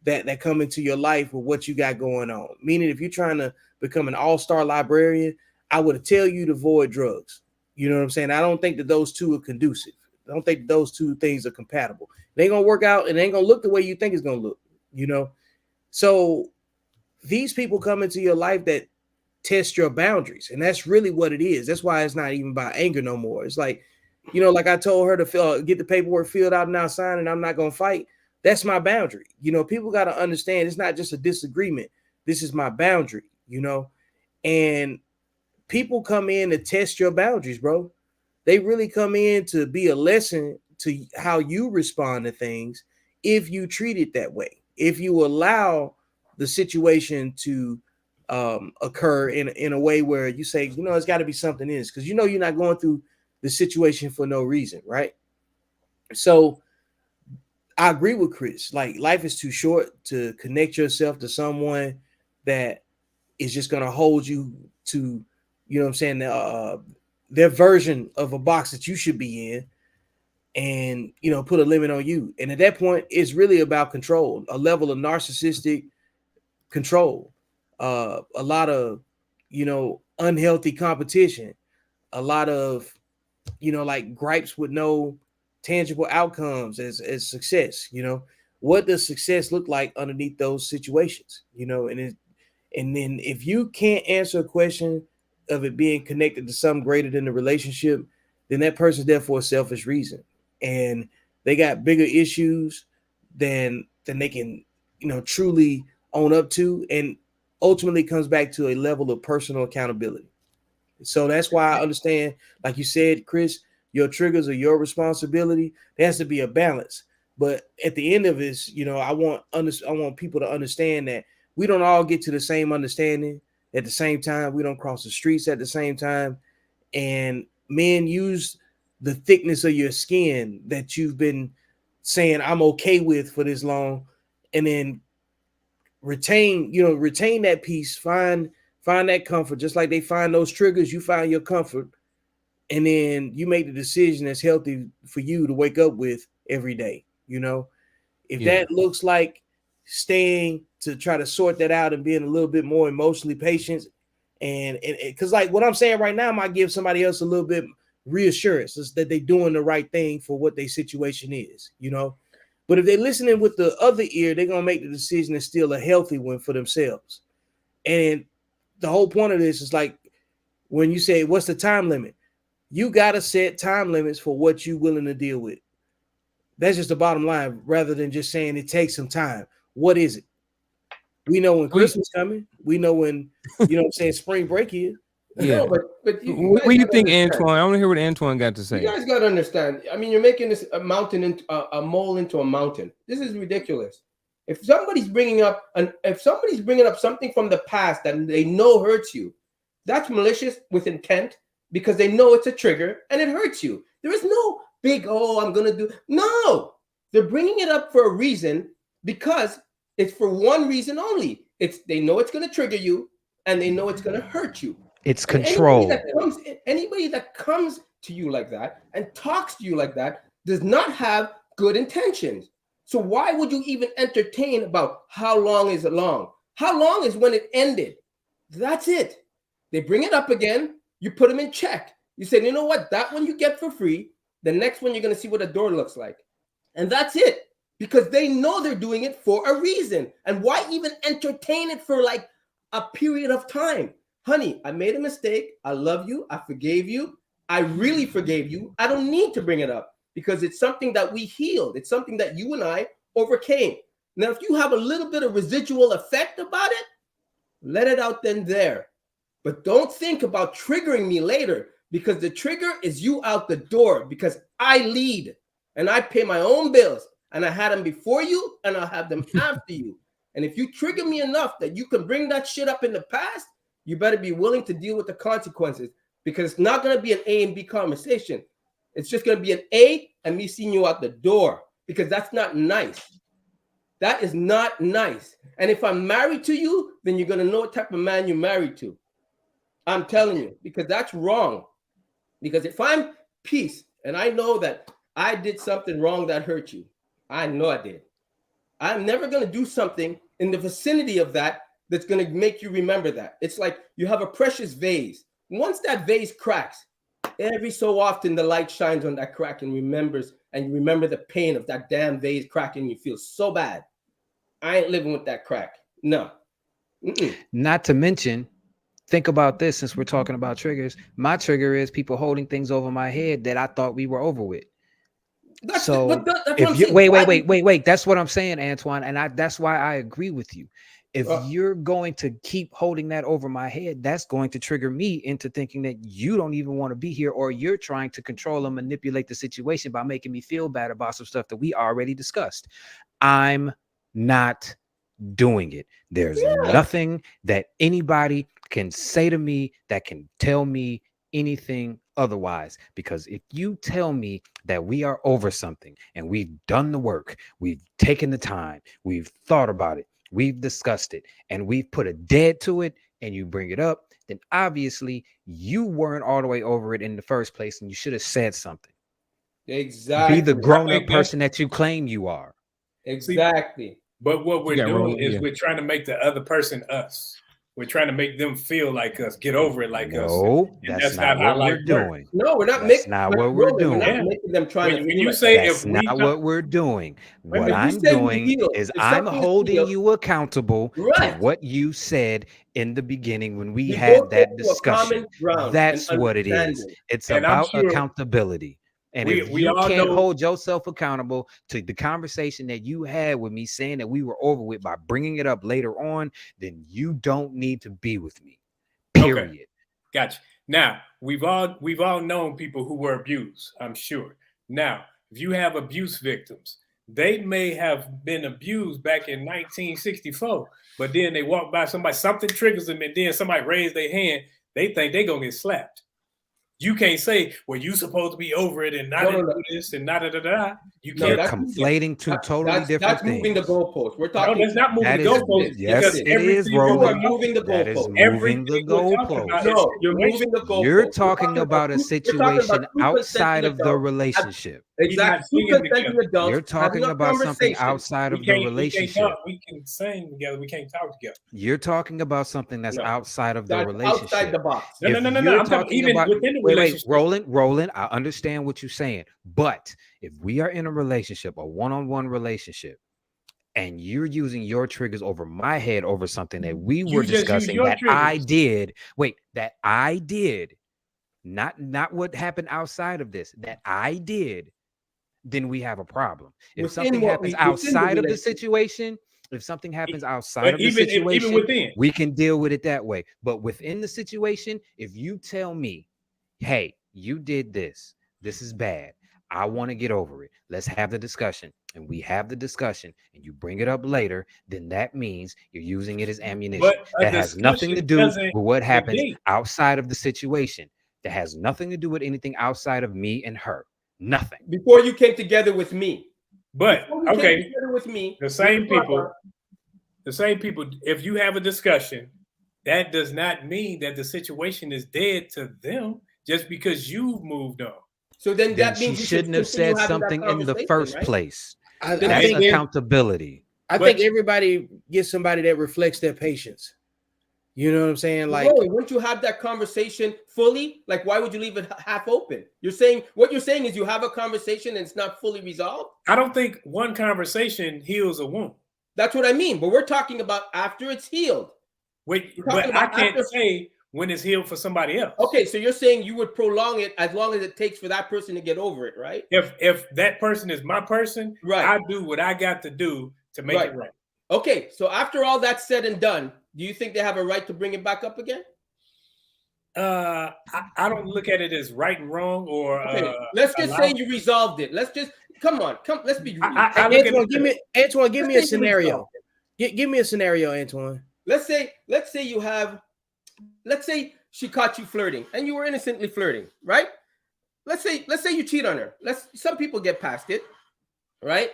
that come into your life with what you got going on. Meaning, if you're trying to become an all-star librarian, I would tell you to avoid drugs. You know what I'm saying? I don't think that those two are conducive. I don't think those two things are compatible. They ain't gonna work out, and they ain't gonna look the way you think it's gonna look. You know, so these people come into your life that test your boundaries, and that's really what it is. That's why it's not even about anger no more. It's like, you know, like I told her to get the paperwork filled out and now sign, and I'm not gonna fight. That's my boundary. You know, people got to understand it's not just a disagreement. This is my boundary. You know, and people come in to test your boundaries, bro. They really come in to be a lesson to how you respond to things if you treat it that way. If you allow the situation to occur in a way where you say, you know, it's got to be something in this, because you know you're not going through the situation for no reason, right? So I agree with Chris. Like, life is too short to connect yourself to someone that is just going to hold you to, you know what I'm saying, their version of a box that you should be in. and, you know, put a limit on you. And at that point, it's really about control, a level of narcissistic control, a lot of, you know, unhealthy competition, a lot of, you know, like gripes with no tangible outcomes as success. You know, what does success look like underneath those situations? You know, and then if you can't answer a question of it being connected to something greater than the relationship, then that person's there for a selfish reason, and they got bigger issues than they can, you know, truly own up to, and ultimately comes back to a level of personal accountability. So that's why I understand, like you said, Chris, your triggers are your responsibility. There has to be a balance. But at the end of this, you know, I want people to understand that we don't all get to the same understanding at the same time. We don't cross the streets at the same time. And men, use the thickness of your skin that you've been saying I'm okay with for this long, and then retain that peace, find that comfort, just like they find those triggers, you find your comfort, and then you make the decision that's healthy for you to wake up with every day. You know, if that looks like staying to try to sort that out and being a little bit more emotionally patient, and because like what I'm saying right now might give somebody else a little bit reassurance that they're doing the right thing for what their situation is, you know. But if they're listening with the other ear, they're gonna make the decision that's still a healthy one for themselves. And the whole point of this is like when you say, what's the time limit? You gotta set time limits for what you're willing to deal with. That's just the bottom line, rather than just saying it takes some time. What is it? We know when Christmas coming. We know when, you know what I'm saying, spring break is. Yeah. No, but What do you think, understand. Antoine? I want to hear what Antoine got to say. You guys got to understand. I mean, you're making this a mountain into a mole into a mountain. This is ridiculous. If somebody's bringing up something from the past that they know hurts you, that's malicious with intent because they know it's a trigger and it hurts you. There is no big, oh, I'm going to do. No, they're bringing it up for a reason, because it's for one reason only. They know it's going to trigger you and they know it's going to hurt you. It's control. Anybody that comes to you like that and talks to you like that does not have good intentions. So why would you even entertain about how long is it long? How long is when it ended? That's it. They bring it up again. You put them in check. You say, you know what? That one you get for free. The next one, you're going to see what a door looks like. And that's it. Because they know they're doing it for a reason. And why even entertain it for like a period of time? Honey, I made a mistake. I love you. I forgave you. I really forgave you. I don't need to bring it up because it's something that we healed. It's something that you and I overcame. Now, if you have a little bit of residual effect about it, let it out then there. But don't think about triggering me later, because the trigger is you out the door, because I lead and I pay my own bills, and I had them before you and I'll have them after you. And if you trigger me enough that you can bring that shit up in the past, you better be willing to deal with the consequences, because it's not going to be an A and B conversation. It's just going to be an A and me seeing you out the door, because that's not nice. That is not nice. And if I'm married to you, then you're going to know what type of man you're married to. I'm telling you, because that's wrong. Because if I'm peace and I know that I did something wrong that hurt you, I know I did. I'm never going to do something in the vicinity of that that's going to make you remember that. It's like you have a precious vase. Once that vase cracks, every so often the light shines on that crack and you remember the pain of that damn vase cracking. You feel so bad. I ain't living with that crack. No. Not to mention, think about this, since we're talking about triggers. My trigger is people holding things over my head that I thought we were over with. That's wait. That's what I'm saying, Antoine. And that's why I agree with you. If you're going to keep holding that over my head, that's going to trigger me into thinking that you don't even want to be here, or you're trying to control and manipulate the situation by making me feel bad about some stuff that we already discussed. I'm not doing it. There's nothing that anybody can say to me that can tell me anything otherwise, because if you tell me that we are over something and we've done the work, we've taken the time, we've thought about it, we've discussed it, and we've put a dead to it, and you bring it up, then obviously you weren't all the way over it in the first place, and you should have said something. Exactly. Be the grown-up think that's- person that you claim you are. Exactly. But what we're got doing rolling, is yeah. we're trying to make the other person us. We're trying to make them feel like us, get over it like us. No, And that's not how what we're life works. doing. No, we're not That's making. not what we're We're not doing. making them trying to When feel you like say That's if we not what we're doing. What If we I'm say we doing heal, is if I'm something is holding healed- you accountable to Right. what you said in the beginning when we We had both that get to a common discussion. ground That's and what it is. understanding. It's And I'm about sure accountability. And we- if we you all can't know- hold yourself accountable to the conversation that you had with me saying that we were over with by bringing it up later on, then you don't need to be with me. Period. Okay. Gotcha. Now we've all known people who were abused, I'm sure. Now, if you have abuse victims, they may have been abused back in 1964, but then they walk by somebody, something triggers them, and then somebody raised their hand, they think they're gonna get slapped. You can't say, well, you supposed to be over it and not do this and not da. You No, You're can't. that's conflating two totally that's different moving the things. goalpost. We're No, talking. that's not moving That the is, goalpost. yes, because it is, everything You Roland. are moving the That is goalpost. moving the Everything we're talking goalpost. about No, is you're moving situation. the goalpost. You're We're talking about a we're talking about situation two outside consenting of the adults. relationship. Exactly. Two singing consenting together. adults. You're talking having a about something conversation. outside We of the can't relationship. talk. We can sing together. We can't talk together. You're talking about something that's No, outside of the That's relationship. outside the box. No, If no. you're I'm talking talking even about within the wait, relationship. Roland, I understand what you're saying, but if we are in a relationship, a one-on-one relationship, and you're using your triggers over my head over something that we were You just use discussing your that I triggers. did, that I did, not what happened outside of this, that I did, then we have a problem. If Within something what happens we- within the outside of the relationship. situation, if something happens outside But of the even situation, within, we can deal with it that way. But within the situation, if you tell me, hey, you did this, this is bad, I want to get over it, let's have the discussion, and we have the discussion, and you bring it up later, then that means you're using it as ammunition. but a That has nothing to do discussion with what happens negate. outside of the situation. That has nothing to do with anything outside of me and her. Nothing. Before you came together with me. But Before you came okay, together with me. the same with people. The same people. If you have a discussion, that does not mean that the situation is dead to them just because you've moved on. So then Then that she means you shouldn't should have continue said having that something in the conversation, first right? place. I That's think accountability. I But- think everybody gets somebody that reflects their patience. You know what I'm saying? Like, Roy, wouldn't you have that conversation fully? Like, why would you leave it half open? What you're saying is you have a conversation and it's not fully resolved. I don't think one conversation heals a wound. That's what I mean. But we're talking about after it's healed. Wait, You're talking but I about can't after- say when it's healed for somebody else. Okay, so you're saying you would prolong it as long as it takes for that person to get over it, right? If that person is my person, Right. I do what I got to do to make Right. it right. Okay, so after all that's said and done, do you think they have a right to bring it back up again? I don't look at it as right and wrong or Okay, let's just allow- say you resolved it. Let's just come on, let's be real. I look at Antoine, it- give me a Let's say you scenario. resolved it. Give me a scenario, Antoine. Let's say she caught you flirting and you were innocently flirting, right? Let's say you cheat on her. Some people get past it, right?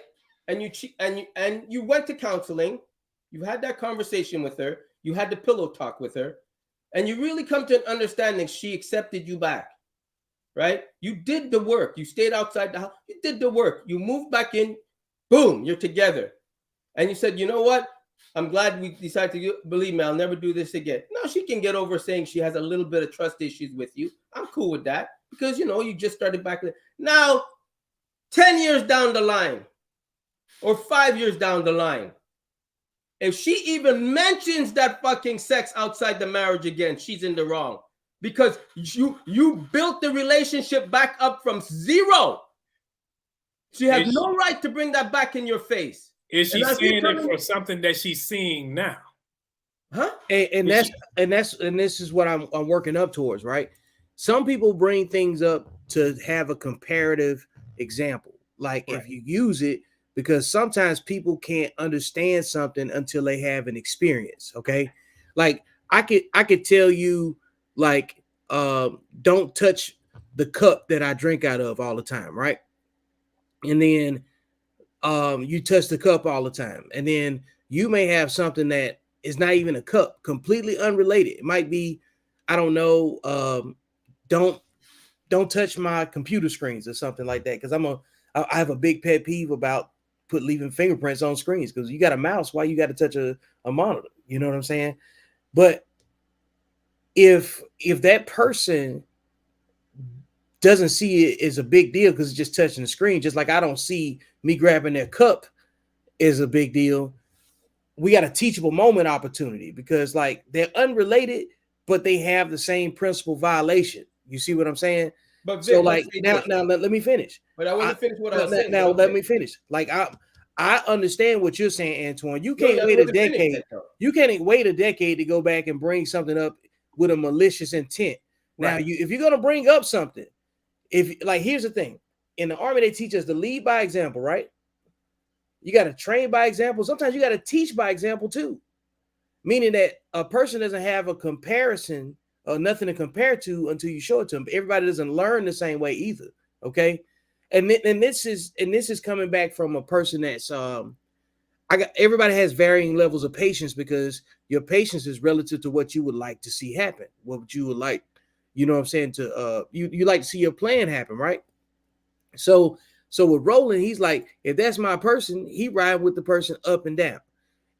And you cheat and you went to counseling, you had that conversation with her, you had the pillow talk with her, and you really come to an understanding she accepted you back, right? You did the work, you stayed outside the house, you did the work, you moved back in, boom, you're together. And you said, you know what? I'm glad we decided to believe me, I'll never do this again. No, she can get over saying she has a little bit of trust issues with you. I'm cool with that because, you just started back then. Now, 10 years down the line or 5 years down the line, if she even mentions that fucking sex outside the marriage again, she's in the wrong because you built the relationship back up from zero. She has no right to bring that back in your face. Is she And I saying keep it for something that she's seeing now? Huh? And this is what I'm working up towards, right? Some people bring things up to have a comparative example, like Right. if you use it, because sometimes people can't understand something until they have an experience. Okay, like I could tell you, like, don't touch the cup that I drink out of all the time, right? And then you touch the cup all the time, and then you may have something that is not even a cup, completely unrelated. It might be, I don't know, don't don't touch my computer screens or something like that. Because I have a big pet peeve about leaving fingerprints on screens, because you got a mouse. Why you got to touch a monitor? You know what I'm saying? But if that person doesn't see it as a big deal because it's just touching the screen, just like I don't see me grabbing their cup as a big deal, we got a teachable moment opportunity, because like they're unrelated, but they have the same principal violation. You see what I'm saying? But Vic, So like now let me finish. But I want to finish what I was saying. Now let me finish. Like I understand what you're saying, Antoine. You can't wait a decade. You can't wait a decade to go back and bring something up with a malicious intent. Now, if you're gonna bring up something, here's the thing: in the Army, they teach us to lead by example, right? You got to train by example. Sometimes you got to teach by example too, meaning that a person doesn't have a comparison or nothing to compare to until you show it to them. Everybody doesn't learn the same way either. Okay. And this is coming back from a person that's everybody has varying levels of patience, because your patience is relative to what you would like to see happen. What you would like, you know what I'm saying, to you like to see your plan happen, right? So with Roland, he's like, if that's my person, he ride with the person up and down.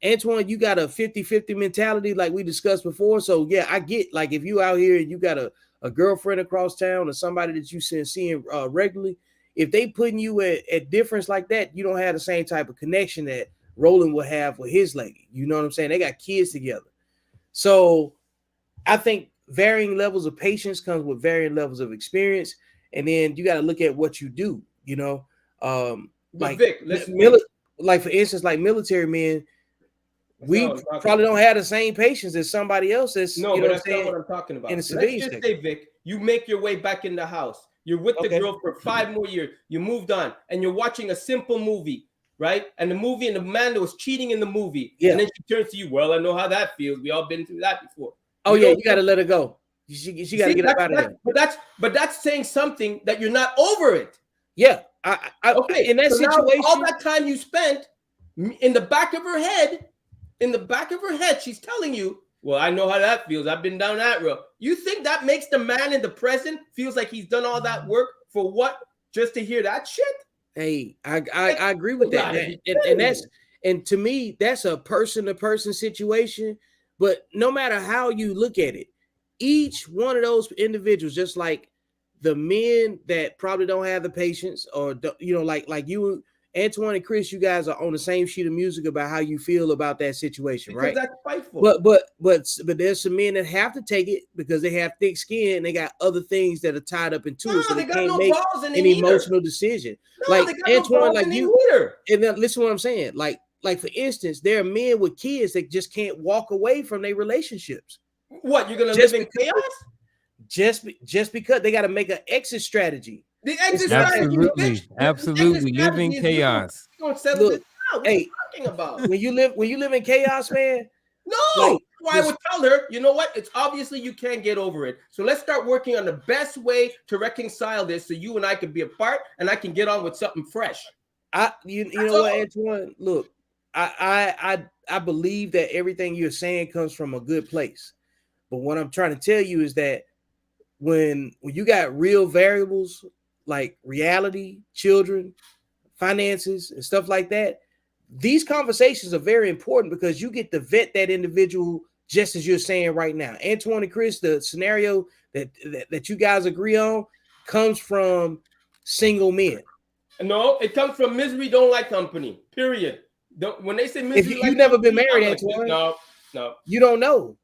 Antoine, you got a 50-50 mentality like we discussed before. So yeah, I get, like, if you out here and you got a girlfriend across town or somebody that you seeing regularly, if they putting you at difference like that, you don't have the same type of connection that Roland will have with his lady. You know what I'm saying? They got kids together. So I think varying levels of patience comes with varying levels of experience. And then you got to look at what you do, you know. Like Vic, like for instance, like military men, we probably don't have the same patience as somebody else. That's, no, you know, but that's not what I'm talking about. In the Let's civilian just sector. say, Vic, you make your way back in the house. You're with the girl for 5 more years. You moved on, and you're watching a simple movie, right? And the movie, and the man that was cheating in the movie, and then she turns to you. Well, I know how that feels. We all been through that before. You got to let her go. She got to get up out of there. But that's saying something that you're not over it. Yeah. Okay. In that so situation, now, all that time you spent in the back of her head, she's telling you, well, I know how that feels. I've been down that road. You think that makes the man in the present feels like he's done all that work for what? Just to hear that shit? Hey, I agree with that. And to me, that's a person-to-person situation. But no matter how you look at it, each one of those individuals, just like the men that probably don't have the patience, or, you know, like you, Antoine and Chris, you guys are on the same sheet of music about how you feel about that situation, because right? That's spiteful. But there's some men that have to take it because they have thick skin and they got other things that are tied up into it, so they can't make an emotional decision. Like Antoine, like you, and then listen to what I'm saying. Like for instance, there are men with kids that just can't walk away from their relationships. What, you're gonna live in chaos? Just because they got to make an exit strategy. The exit absolutely live in chaos. Look, hey, when you live in chaos, man. No, I would tell her, you know what? It's obviously you can't get over it. So let's start working on the best way to reconcile this, so you and I can be apart and I can get on with something fresh. You know what, Antoine? Look, I believe that everything you're saying comes from a good place. But what I'm trying to tell you is that when you got real variables like reality, children, finances, and stuff like that, these conversations are very important because you get to vet that individual, just as you're saying right now. Antoine and Chris, the scenario that you guys agree on comes from single men. No, it comes from misery don't like company, period. When they say misery, you've never been married, Antoine. No. You don't know.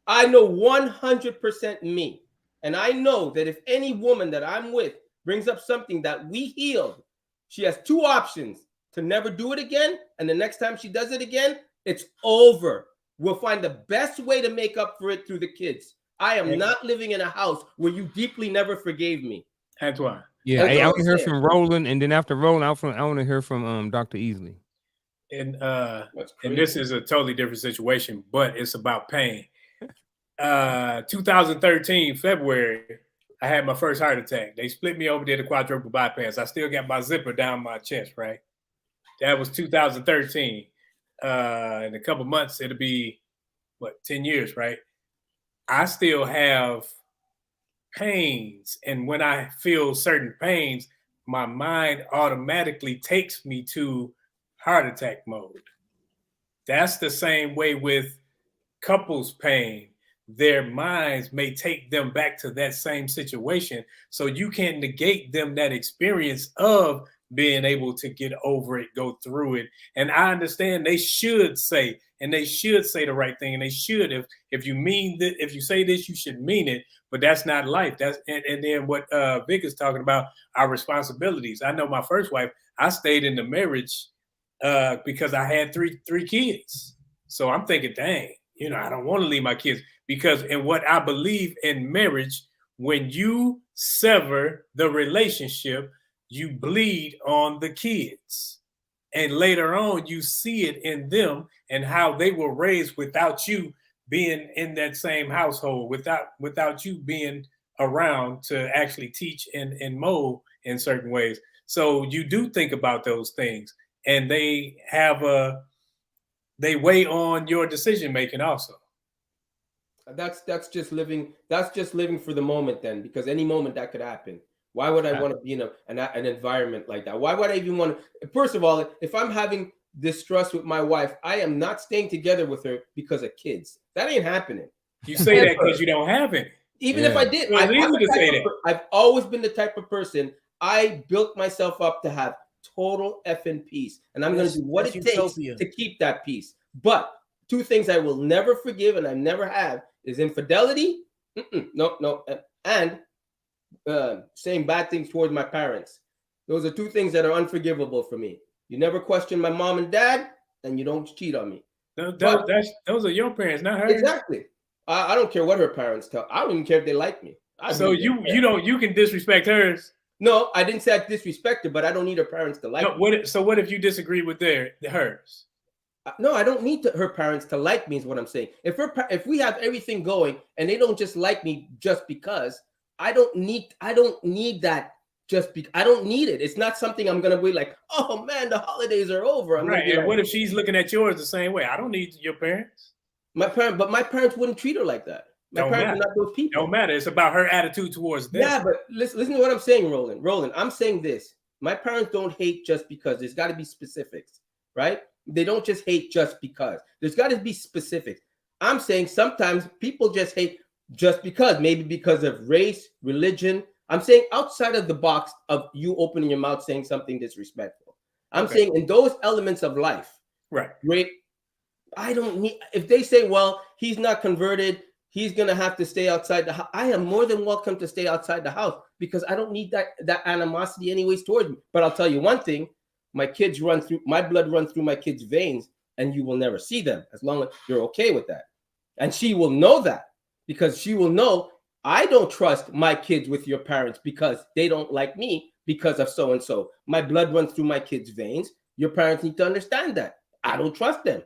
I know 100% me. And I know that if any woman that I'm with brings up something that we healed, she has 2 options: to never do it again, and the next time she does it again, it's over. We'll find the best way to make up for it through the kids. I am not living in a house where you deeply never forgave me. Antoine. Yeah, I want to hear from Roland, and then after Roland, I want to hear from Dr. Easley. And this is a totally different situation, but it's about pain. 2013 February, I had my first heart attack. They split me open, did a quadruple bypass. I still got my zipper down my chest, right? That was 2013. In a couple months, it'll be 10 years, right? I still have pains, and when I feel certain pains, my mind automatically takes me to heart attack mode. That's the same way with couples pain. Their minds may take them back to that same situation. So you can't negate them that experience of being able to get over it, go through it. And I understand they should say, and they should say the right thing. And they should, if you mean that, if you say this, you should mean it. But that's not life. That's and then what Vic is talking about, our responsibilities. I know my first wife, I stayed in the marriage because I had three kids. So I'm thinking, dang, you know, I don't want to leave my kids, because in what I believe in marriage, when you sever the relationship, you bleed on the kids. And later on, you see it in them and how they were raised without you being in that same household, without you being around to actually teach and mold in certain ways. So you do think about those things, and they weigh on your decision making also. That's just living. That's just living for the moment then, because any moment that could happen. Why would I want to be in an environment like that? Why would I even want to? First of all, if I'm having distrust with my wife, I am not staying together with her because of kids. That ain't happening. You say that because you don't have any. Even if I did, I've always been the type of person. I built myself up to have total effing peace, and I'm going to do what it takes to keep that peace. But two things I will never forgive, and I never have, is infidelity. No, and saying bad things towards my parents. Those are two things that are unforgivable for me. You never question my mom and dad, and you don't cheat on me. Those are your parents, not hers. Exactly. I don't care what her parents tell. I don't even care if they like me. So you can disrespect hers. No, I didn't say I disrespect her, but I don't need her parents to like me. So what if you disagree with hers? No, I don't need her parents to like me is what I'm saying. If we have everything going and they don't just like me just because, I don't need that just because. I don't need it. It's not something I'm gonna be like, oh man, the holidays are over. Right. And like, what if she's looking at yours the same way? I don't need your parents. My parents wouldn't treat her like that. My parents are not those people. Don't matter. It's about her attitude towards them. Yeah, but listen to what I'm saying, Roland. Roland, I'm saying this. My parents don't hate just because. There's got to be specifics, right? They don't just hate just because. There's got to be specifics. I'm saying sometimes people just hate just because, maybe because of race, religion. I'm saying outside of the box of you opening your mouth saying something disrespectful. I'm saying in those elements of life, right? Great. I don't need, if they say, well, he's not converted, he's going to have to stay outside the house. I am more than welcome to stay outside the house because I don't need that animosity anyways towards me. But I'll tell you one thing, my blood runs through my kids' veins, and you will never see them as long as you're okay with that. And she will know that, because she will know, I don't trust my kids with your parents because they don't like me because of so-and-so. My blood runs through my kids' veins. Your parents need to understand that. I don't trust them.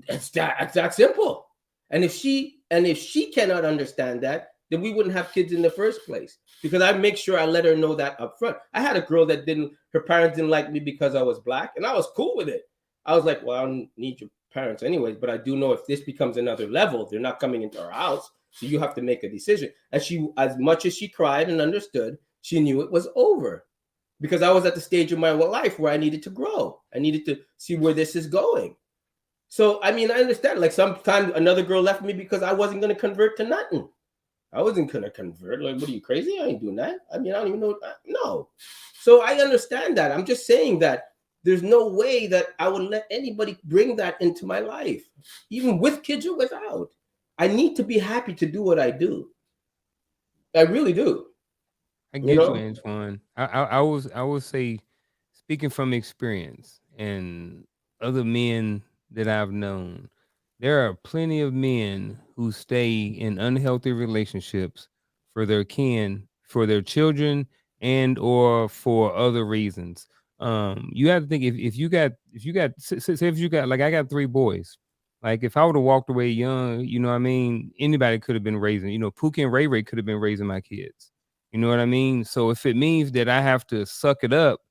It's that simple. And if she cannot understand that, then we wouldn't have kids in the first place, because I make sure I let her know that up front. I had a girl that her parents didn't like me because I was black, and I was cool with it. I was like, well, I don't need your parents anyways, but I do know if this becomes another level, they're not coming into our house, so you have to make a decision. And she, as much as she cried and understood, she knew it was over, because I was at the stage of my life where I needed to grow. I needed to see where this is going. So, I mean, I understand. Like, sometimes another girl left me because I wasn't going to convert to nothing. I wasn't going to convert. Like, what are you, crazy? I ain't doing that. I mean, I don't even know. No. So I understand that. I'm just saying that there's no way that I would let anybody bring that into my life, even with kids or without. I need to be happy to do what I do. I really do. I get you, Antoine. I will say, speaking from experience and other men that I've known, there are plenty of men who stay in unhealthy relationships for their kin, for their children, and or for other reasons. You have to think, if you got like, I got 3 boys. Like, if I would have walked away young, you know what I mean, anybody could have been raising, Pookie and Ray Ray could have been raising my kids. You know what I mean? So if it means that I have to suck it up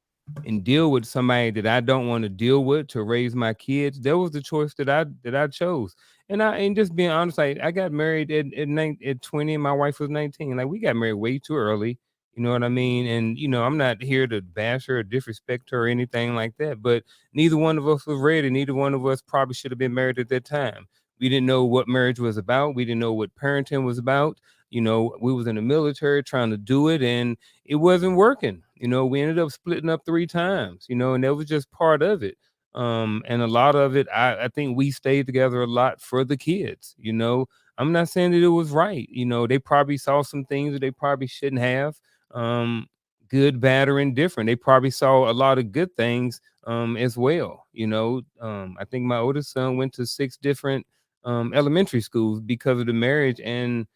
and deal with somebody that I don't want to deal with to raise my kids, that was the choice that I chose. And just being honest, like I got married at 20, and my wife was 19. Like we got married way too early. You know what I mean? And I'm not here to bash her or disrespect her or anything like that. But neither one of us was ready. Neither one of us probably should have been married at that time. We didn't know what marriage was about. We didn't know what parenting was about. We was in the military trying to do it, and it wasn't working. We ended up splitting up 3 times. And that was just part of it. And a lot of it, I think we stayed together a lot for the kids. I'm not saying that it was right. They probably saw some things that they probably shouldn't have. um Good, bad, or indifferent. They probably saw a lot of good things as well. I think my oldest son went to 6 different elementary schools because of the marriage, and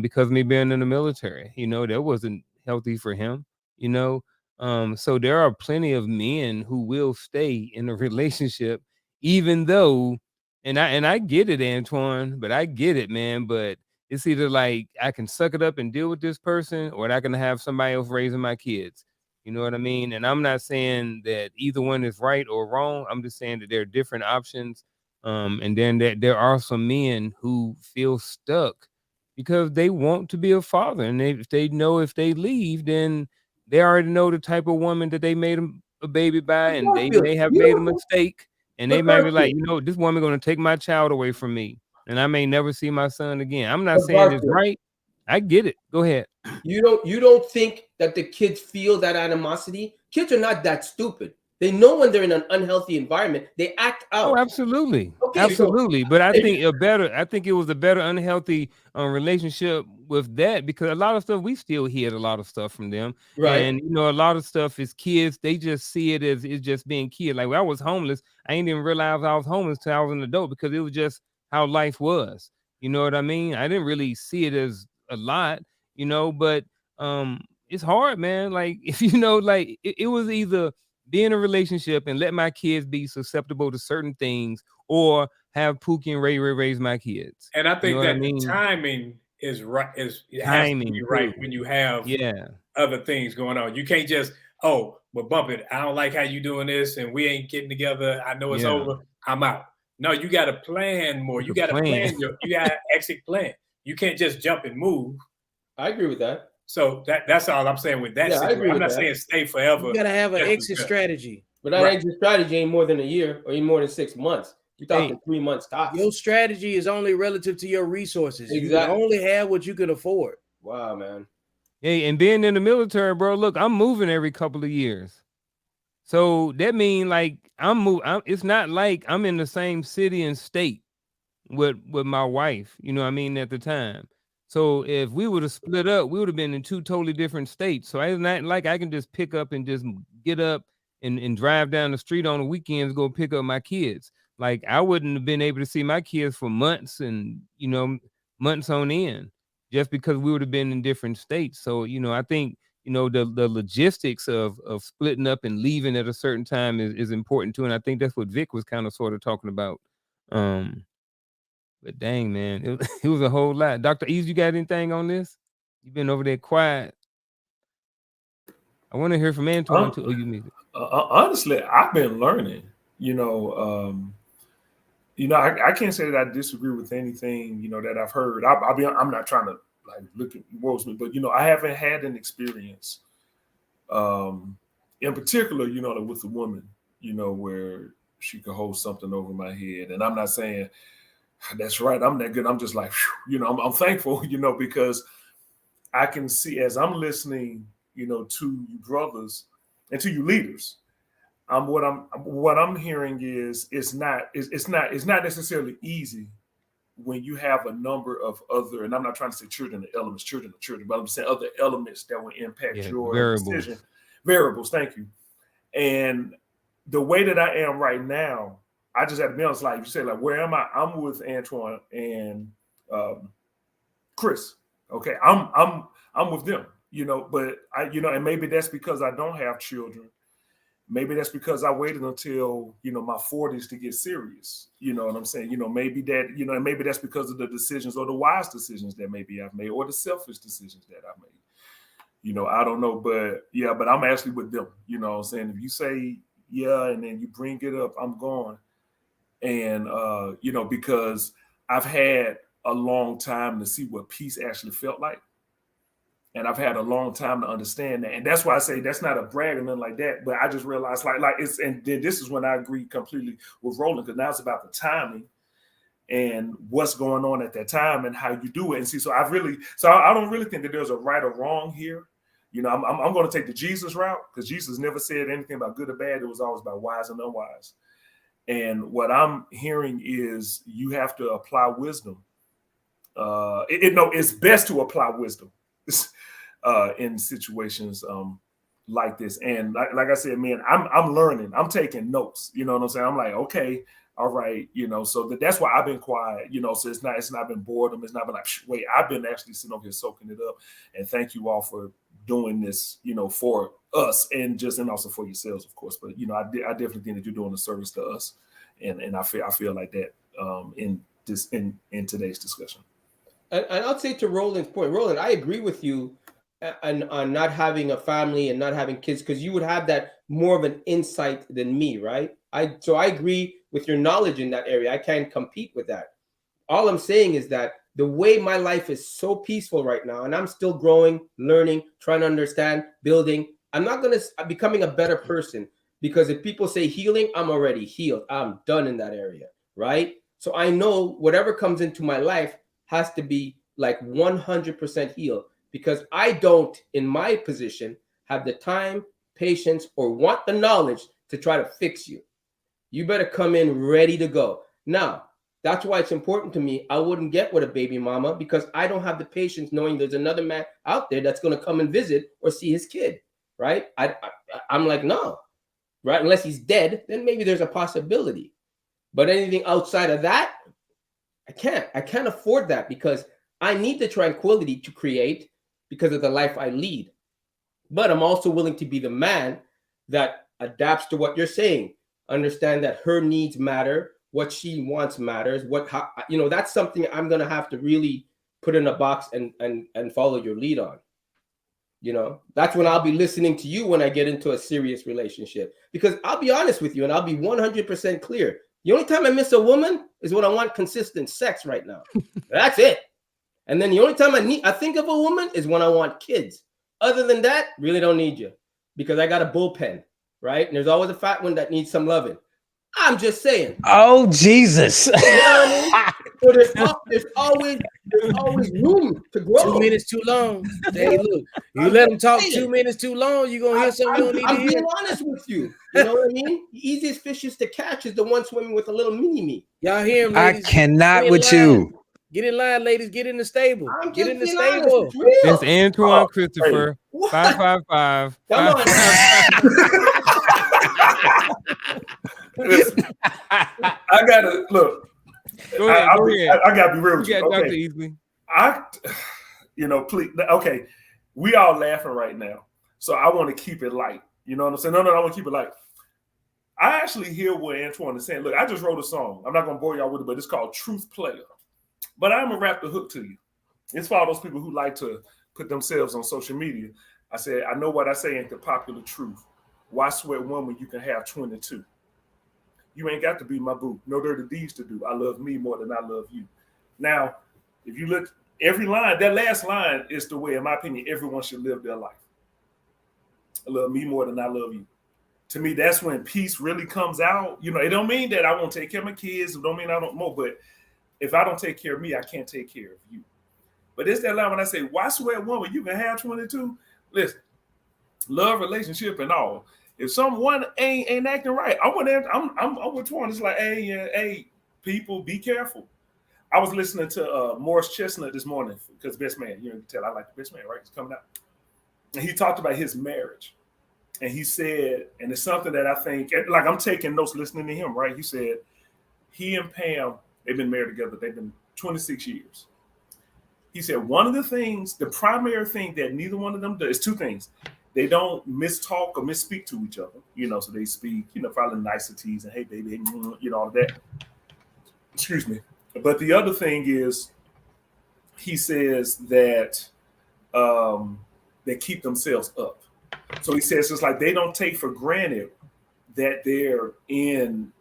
because of me being in the military. That wasn't healthy for him. you know so there are plenty of men who will stay in a relationship, even though, and I get it, Antoine, but I get it, man. But it's either like I can suck it up and deal with this person, or I can have somebody else raising my kids. You know what I mean? And I'm not saying that either one is right or wrong. I'm just saying that there are different options. And then that there are some men who feel stuck because they want to be a father, and if they know if they leave, then they already know the type of woman that they made a baby by, But and they Garfield, may have you made a don't. mistake, and they But might be like, Garfield, this woman going to take my child away from me, and I may never see my son again. I'm not but saying it's Garfield, right. I get it. Go ahead. you don't think that the kids feel that animosity? Kids are not that stupid. They know when they're in an unhealthy environment, they act Oh, out. absolutely. Okay, so Absolutely. But I if think it was a better unhealthy relationship with that, because a lot of stuff, we still hear a lot of stuff from them. right, And a lot of stuff is kids, they just see it as it's just being kid. Like when I was homeless, I didn't even realize I was homeless till I was an adult, because it was just how life was. You know what I mean? I didn't really see it as a lot, but it's hard, man. Like if like it was either be in a relationship and let my kids be susceptible to certain things, or have Pookie and Ray Ray raise my kids. And I You know think what I that the mean? timing is right. It has to be Timing right too. when you have Yeah. other things going on. You can't just, oh, well, bump it. I don't like how you doing this, and we ain't getting together. I know it's Yeah. over. I'm out. No, you got to plan more. With You a got to plan. plan you got to exit plan. You can't just jump and move. I agree with that. So that's all I'm saying with that Yeah, I agree situation. I'm with not that. saying stay forever. You gotta have an just exit because. strategy. But that Right. exit strategy ain't more than a year or even more than 6 months. You're talking Hey, 3 months tops. Your strategy is only relative to your resources. You can Exactly. only have what you can afford. Wow, man. hey, and being in the military, bro, look, I'm moving every couple of years. So that means like it's not like I'm in the same city and state with my wife, what I mean, at the time. So if we would have split up, we would have been in 2 totally different states. So it's not like I can just pick up and just get up and drive down the street on the weekends, go pick up my kids. Like I wouldn't have been able to see my kids for months and months on end, just because we would have been in different states. So I think the logistics of splitting up and leaving at a certain time is important too. And I think that's what Vic was kind of sort of talking about. But dang, man, it was a whole lot. Dr. Ease, you got anything on this? You've been over there quiet. I want to hear from Antoine too. Oh, you need it. Honestly, I've been learning. I can't say that I disagree with anything that I've heard. I'm not trying to like look at words, but I haven't had an experience, in particular, with a woman, where she could hold something over my head, and I'm not saying that's right. I'm that good. I'm just like, I'm thankful, because I can see as I'm listening, to you brothers and to you leaders. What I'm hearing is it's not necessarily easy when you have a number of other, and I'm not trying to say children are children, but I'm saying other elements that will impact Yeah, your decision. Variables, thank you. And the way that I am right now, I just have to be honest. Like you say, like where am I? I'm with Antoine and Chris. Okay, I'm with them. But and maybe that's because I don't have children. Maybe that's because I waited until my 40s to get serious. You know what I'm saying? Maybe that and maybe that's because of the decisions or the wise decisions that maybe I've made, or the selfish decisions that I've made. I don't know, but yeah, but I'm actually with them. You know what I'm saying? If you say yeah and then you bring it up, I'm gone. And because I've had a long time to see what peace actually felt like. And I've had a long time to understand that. And that's why I say that's not a brag or nothing like that. But I just realized like it's, and then this is when I agree completely with Roland, because now it's about the timing and what's going on at that time and how you do it. And see, so I don't really think that there's a right or wrong here. You know, I'm going to take the Jesus route, because Jesus never said anything about good or bad. It was always about wise and unwise. And what I'm hearing is you have to apply wisdom. It's best to apply wisdom in situations like this. And like I said, man, I'm learning. I'm taking notes. You know what I'm saying? I'm like, okay, all right, you know. So that's why I've been quiet. You know, so it's not been boredom. It's not been like, wait. I've been actually sitting over here soaking it up. And thank you all for doing this, you know, for us and also for yourselves, of course. But you know, I definitely think that you're doing a service to us, and I feel like that in today's discussion. And I'll say to Roland's point, Roland, I agree with you on not having a family and not having kids, because you would have that more of an insight than me, right? So I agree with your knowledge in that area. I can't compete with that. All I'm saying is that the way my life is so peaceful right now, and I'm still growing, learning, trying to understand, building, I'm becoming a better person, because if people say healing, I'm already healed. I'm done in that area, right? So I know whatever comes into my life has to be like 100% healed, because I don't, in my position, have the time, patience, or want the knowledge to try to fix you. You better come in ready to go. Now, that's why it's important to me. I wouldn't get with a baby mama, because I don't have the patience knowing there's another man out there that's going to come and visit or see his kid, right? I'm like, no, right? Unless he's dead, then maybe there's a possibility. But anything outside of that, I can't afford that, because I need the tranquility to create because of the life I lead. But I'm also willing to be the man that adapts to what you're saying. Understand that her needs matter. What she wants matters. That's something I'm going to have to really put in a box and follow your lead on. You know, that's when I'll be listening to you when I get into a serious relationship, because I'll be honest with you and I'll be 100% clear. The only time I miss a woman is when I want consistent sex right now. That's it. And then the only time I think of a woman is when I want kids. Other than that, really don't need you, because I got a bullpen, right? And there's always a fat one that needs some loving. I'm just saying. Oh, Jesus. You know what I mean? So there's always room to grow. 2 minutes too long. Hey, look, you let them talk 2 minutes too long, you're going to hear something you don't need to hear. I'm being honest with you. You know what I mean? The easiest fishes to catch is the one swimming with a little mini-me. Y'all hear him, ladies? I cannot with you. Get in line, ladies. Get in the stable. Get in the stable. It's Antoine Christopher. 555. Come on. I gotta look. Go ahead. I gotta be real with you. Dr. Easley. Please. Okay, we all laughing right now, so I want to keep it light. You know what I'm saying? No, I want to keep it light. I actually hear what Antoine is saying. Look, I just wrote a song. I'm not gonna bore y'all with it, but it's called Truth Player. But I'm gonna wrap the hook to you. It's for all those people who like to put themselves on social media. I said, I know what I say ain't the popular truth. Why sweat one when you can have 22? You ain't got to be my boo. No dirty deeds to do. I love me more than I love you. Now, if you look, every line, that last line is the way, in my opinion, everyone should live their life. I love me more than I love you. To me, that's when peace really comes out. You know, it don't mean that I won't take care of my kids. It don't mean I don't more. But if I don't take care of me, I can't take care of you. But it's that line when I say, why sweat one when you can have 22? Listen, love, relationship, and all. If someone ain't acting right, I'm with Twan. It's like, hey, people, be careful. I was listening to Morris Chestnut this morning, because Best Man, you can tell I like the Best Man, right? It's coming out. And he talked about his marriage. And he said, and it's something that I think, like I'm taking notes listening to him, right? He said, he and Pam, they've been married together. They've been 26 years. He said, one of the things, the primary thing that neither one of them does is two things. They don't mistalk or misspeak to each other, you know, so they speak, you know, probably niceties and hey, baby, you know, all of that. Excuse me. But the other thing is, he says that they keep themselves up. So he says it's like they don't take for granted that they're in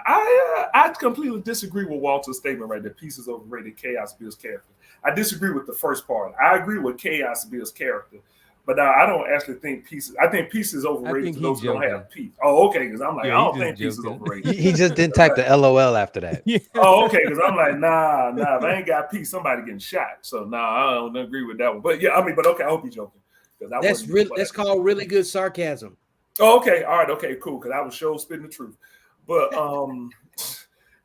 I completely disagree with Walter's statement right there. Peace is overrated. Chaos builds character. I disagree with the first part. I agree with chaos builds character. But I don't actually think peace. I think peace is overrated to those who don't have peace. Oh, okay. Because I'm like, Yeah, I he don't just think peace is joking. overrated. He just didn't type the LOL after that. Yeah. Oh, okay. Because I'm like, nah. If I ain't got peace, somebody getting shot. So I don't agree with that one. But yeah, I mean, but okay. I hope you're joking. That's called really good sarcasm. Oh, okay. All right. Okay. Cool. Because I was sure spitting the truth. But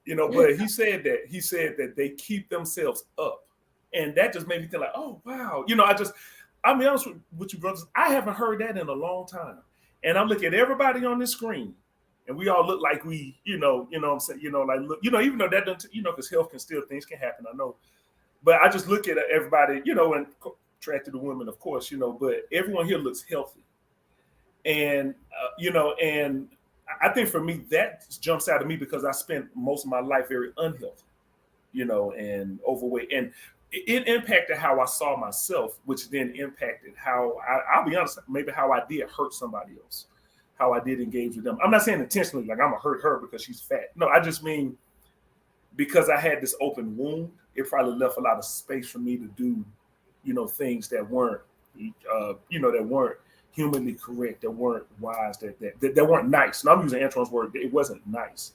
you know, but he said that they keep themselves up, and that just made me think like, oh wow. You know, I'll be honest with you, brothers. I haven't heard that in a long time, and I'm looking at everybody on this screen, and we all look like we, you know what I'm saying, like, look, even though that doesn't, because health can still, things can happen. I know, but I just look at everybody, and attracted to women, of course, but everyone here looks healthy, and and I think for me that jumps out of me because I spent most of my life very unhealthy, and overweight, and it impacted how I saw myself, which then impacted how I'll be honest, maybe how I did hurt somebody else, how I did engage with them. I'm not saying intentionally, like I'm gonna hurt her because she's fat. No, I just mean because I had this open wound, it probably left a lot of space for me to do, things that weren't, that weren't humanly correct, that weren't wise, that weren't nice. And I'm using Antoine's word. It wasn't nice.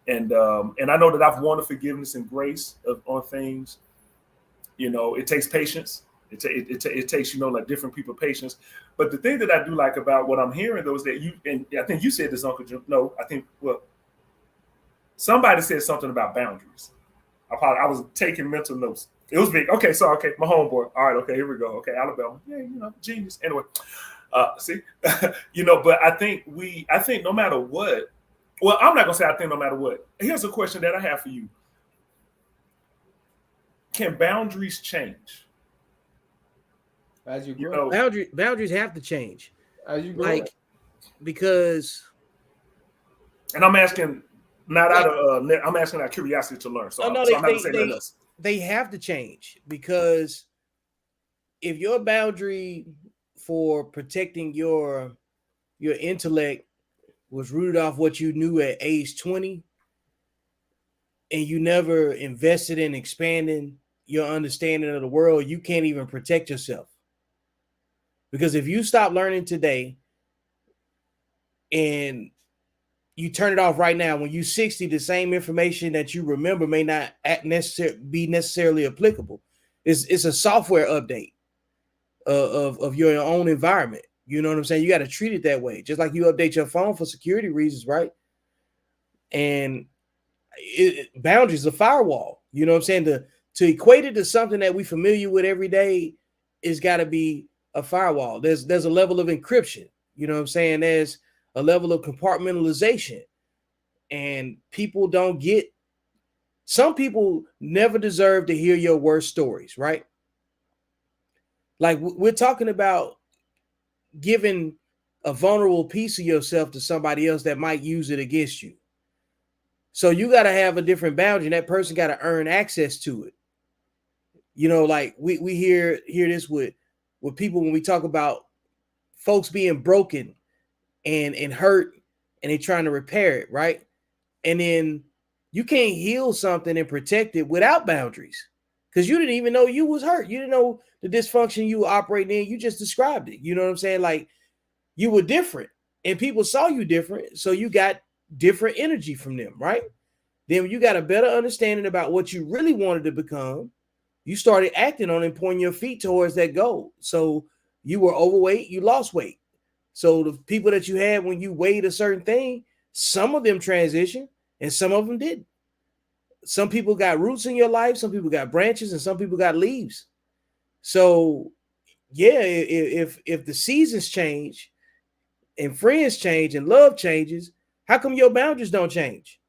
And I know that I've wanted forgiveness and grace on things. It takes patience. It takes, like different people patience. But the thing that I do like about what I'm hearing though is that and I think you said this, Uncle Jim. No, I think, somebody said something about boundaries. I was taking mental notes. It was big. Okay, so my homeboy. All right, okay, here we go. Okay, Alabama. Yeah, genius. Anyway, see, but I think no matter what. Well, I'm not gonna say I think no matter what. Here's a question that I have for you. Can boundaries change? As you grow, boundaries have to change. As you grow, because. And I'm asking, not out of. I'm asking out of curiosity to learn. So, I'm not gonna say nothing else. They have to change because if your boundary for protecting your intellect was rooted off what you knew at age 20, and you never invested in expanding your understanding of the world, you can't even protect yourself. Because if you stop learning today and you turn it off right now, when you're 60, the same information that you remember may not be necessarily applicable. It's a software update of your own environment. You know what I'm saying? You got to treat it that way, just like you update your phone for security reasons, right? And boundaries, a firewall. You know what I'm saying? To equate it to something that we familiar with every day, it's got to be a firewall. There's a level of encryption. You know what I'm saying? There's a level of compartmentalization, and some people never deserve to hear your worst stories, right? Like we're talking about giving a vulnerable piece of yourself to somebody else that might use it against you. So you got to have a different boundary, and that person got to earn access to it. Like we hear this with people when we talk about folks being broken and hurt, and they're trying to repair it, right? And then you can't heal something and protect it without boundaries, because you didn't even know you was hurt. You didn't know the dysfunction you were operating in. You just described it. You know what I'm saying? Like you were different, and people saw you different, so you got different energy from them, right? Then when you got a better understanding about what you really wanted to become, you started acting on and pointing your feet towards that goal. So you were overweight, you lost weight. So the people that you had when you weighed a certain thing, some of them transitioned and some of them didn't. Some people got roots in your life, some people got branches, and some people got leaves. So yeah, if the seasons change and friends change and love changes, how come your boundaries don't change?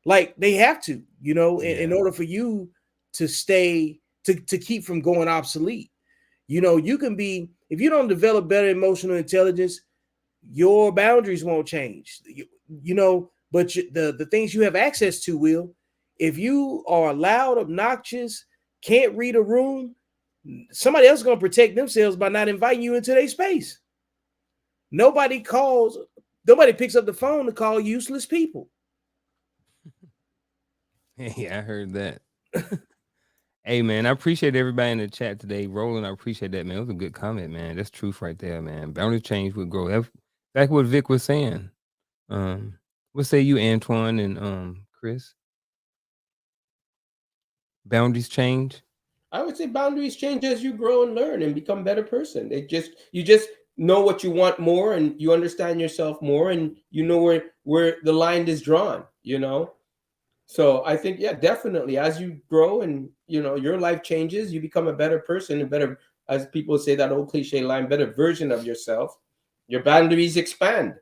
Like they have to, in order for you to stay, to keep from going obsolete. You can be, if you don't develop better emotional intelligence, your boundaries won't change, but the things you have access to will. If you are loud, obnoxious, can't read a room, somebody else is going to protect themselves by not inviting you into their space. Nobody picks up the phone to call useless people. Yeah, I heard that. Hey man, I appreciate everybody in the chat today. Roland, I appreciate that, man. It was a good comment, man. That's truth right there, man. Boundaries change with growth. That's back what Vic was saying. What say you, Antoine and Chris? Boundaries change? I would say boundaries change as you grow and learn and become a better person. You just know what you want more, and you understand yourself more, and you know where the line is drawn, you know. So I think, yeah, definitely, as you grow and your life changes, you become a better person, a better, as people say that old cliche line, better version of yourself. Your boundaries expand,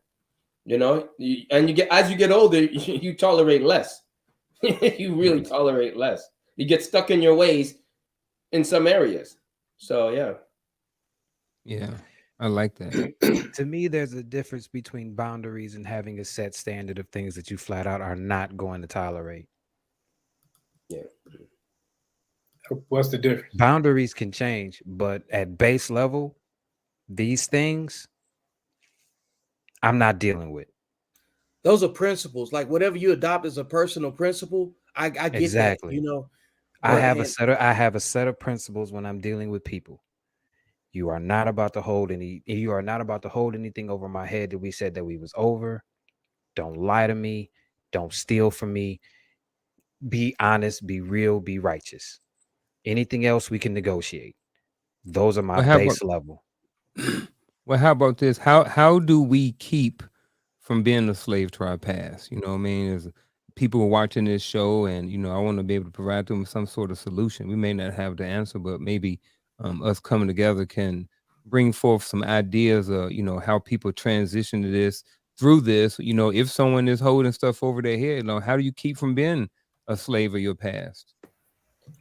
and you get, as you get older, you tolerate less. You really tolerate less. You get stuck in your ways in some areas. So Yeah, I like that. To me, there's a difference between boundaries and having a set standard of things that you flat out are not going to tolerate. yeah. What's the difference? Boundaries can change, but at base level, these things I'm not dealing with. Those are principles. Like whatever you adopt as a personal principle, I get Exactly. that, I have a set of principles when I'm dealing with people. You are not about to hold anything over my head that we said that we was over. Don't lie to me. Don't steal from me. Be honest, be real, be righteous. Anything else we can negotiate. Those are my Well, how about base level. well, how about this? How do we keep from being a slave to our past? You know what I mean? As people are watching this show and I want to be able to provide them with some sort of solution. We may not have the answer, but maybe us coming together can bring forth some ideas of, how people transition to this through this. If someone is holding stuff over their head, how do you keep from being a slave of your past?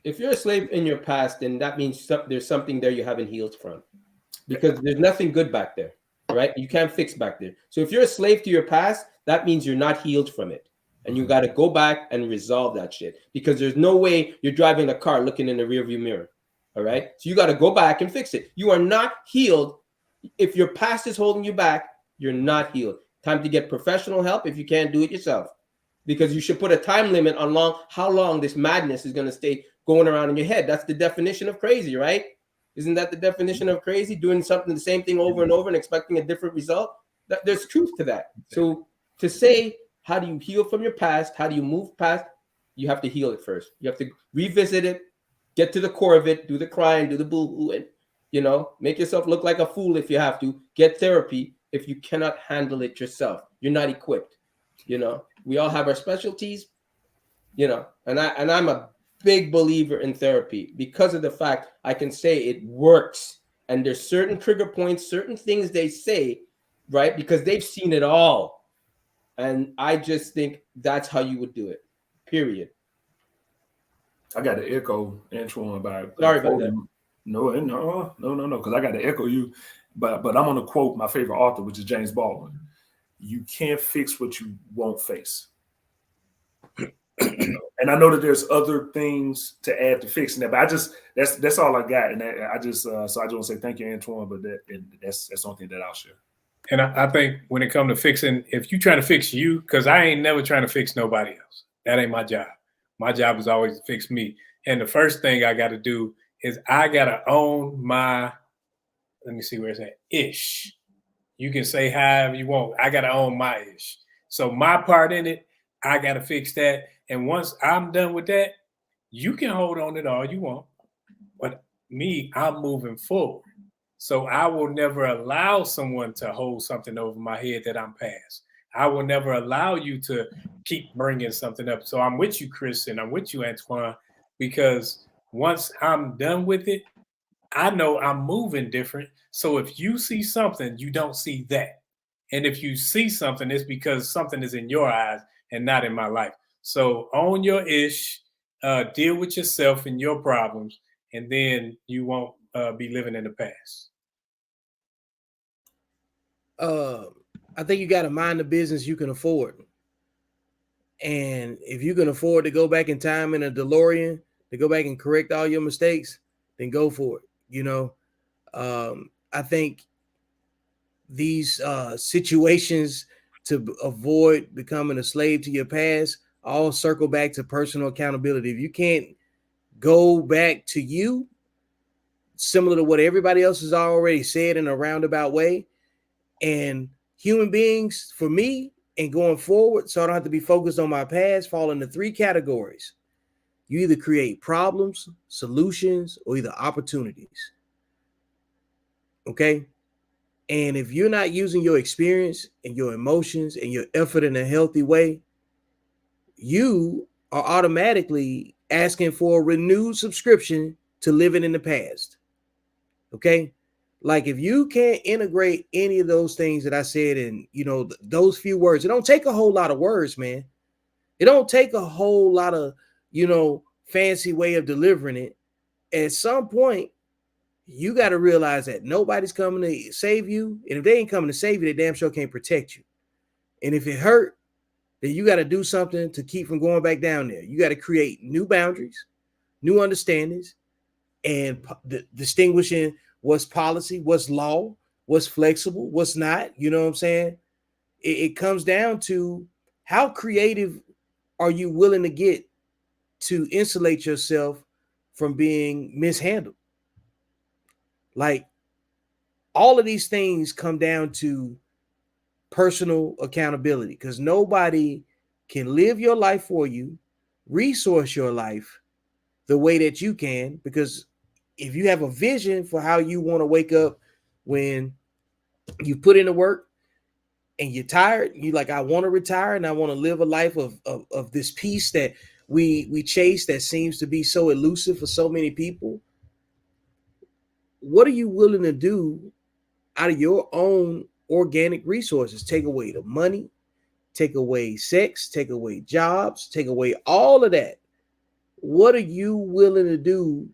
If you're a slave in your past, then that means there's something there you haven't healed from, because there's nothing good back there, right? You can't fix back there. So if you're a slave to your past, that means you're not healed from it. And you got to go back and resolve that shit, because there's no way you're driving a car looking in the rearview mirror. All right. So you got to go back and fix it. You are not healed. If your past is holding you back, you're not healed. Time to get professional help if you can't do it yourself, because you should put a time limit on how long this madness is going to stay going around in your head. That's the definition of crazy, right? Isn't that the definition of crazy? Doing something, the same thing over and over and expecting a different result? There's truth to that. So to say, how do you heal from your past? How do you move past? You have to heal it first. You have to revisit it, get to the core of it, do the crying, do the boo-hoo, and, make yourself look like a fool if you have to. Get therapy if you cannot handle it yourself. You're not equipped. We all have our specialties, and I'm a big believer in therapy because of the fact I can say it works. And there's certain trigger points, certain things they say, right? Because they've seen it all. And I just think that's how you would do it, period. I got to echo Antoine about Sorry about that. No, because I got to echo you. But I'm going to quote my favorite author, which is James Baldwin. You can't fix what you won't face. And I know that there's other things to add to fixing that, but that's all I got. And I just so I just want to say thank you, Antoine. But that's something that I'll share. And I think when it comes to fixing, if you trying to fix you, because I ain't never trying to fix nobody else. That ain't my job. My job is always to fix me. And the first thing I got to do is I got to own my, let me see where it's at, ish. You can say however you want. I got to own my ish. So my part in it, I got to fix that. And once I'm done with that, you can hold on it all you want. But me, I'm moving forward. So I will never allow someone to hold something over my head that I'm past. I will never allow you to keep bringing something up. So I'm with you, Chris, and I'm with you, Antoine, because once I'm done with it, I know I'm moving different. So if you see something, you don't see that. And if you see something, it's because something is in your eyes and not in my life. So own your ish, deal with yourself and your problems, and then you won't be living in the past. I think you got to mind the business you can afford. And if you can afford to go back in time in a DeLorean to go back and correct all your mistakes, then go for it. I think these situations to avoid becoming a slave to your past all circle back to personal accountability. If you can't go back to you, similar to what everybody else has already said in a roundabout way, and human beings, for me, and going forward, so I don't have to be focused on my past, fall into 3 categories. You either create problems, solutions, or either opportunities. Okay? And if you're not using your experience and your emotions and your effort in a healthy way, you are automatically asking for a renewed subscription to living in the past. Okay? Like if you can't integrate any of those things that I said in, those few words, it don't take a whole lot of words, man. It don't take a whole lot of, fancy way of delivering it. At some point, you got to realize that nobody's coming to save you. And if they ain't coming to save you, they damn sure can't protect you. And if it hurt, then you got to do something to keep from going back down there. You got to create new boundaries, new understandings, and distinguishing what's policy, what's law, what's flexible, what's not. You know what I'm saying? It comes down to how creative are you willing to get to insulate yourself from being mishandled. Like all of these things come down to personal accountability, because nobody can live your life for you, resource your life the way that you can. Because if you have a vision for how you want to wake up when you put in the work and you're tired, you like, I want to retire and I want to live a life of this peace that we chase, that seems to be so elusive for so many people. What are you willing to do out of your own organic resources? Take away the money, take away sex, take away jobs, take away all of that. What are you willing to do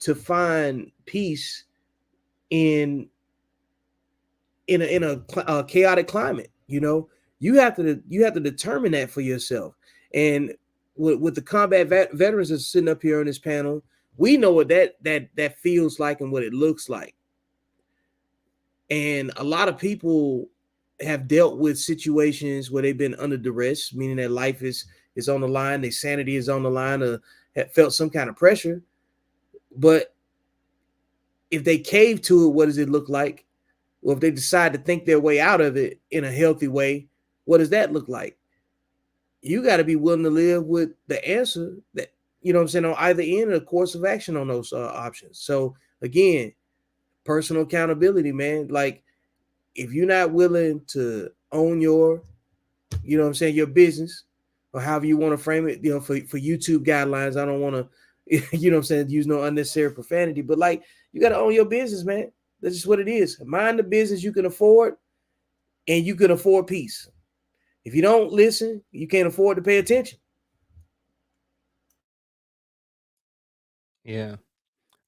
to find peace in a chaotic climate? You have to determine that for yourself. And with the combat veterans that's sitting up here on this panel, we know what that feels like and what it looks like. And a lot of people have dealt with situations where they've been under duress, meaning that life is on the line, their sanity is on the line, or have felt some kind of pressure. But if they cave to it, what does it look like? Well, if they decide to think their way out of it in a healthy way, what does that look like? You got to be willing to live with the answer that, on either end of the course of action on those options. So again, personal accountability, man. Like if you're not willing to own your, your business, or however you want to frame it, for YouTube guidelines, I don't want to, use no unnecessary profanity, but like you got to own your business, man. That's just what it is. Mind the business you can afford, and you can afford peace. If you don't listen, you can't afford to pay attention. Yeah.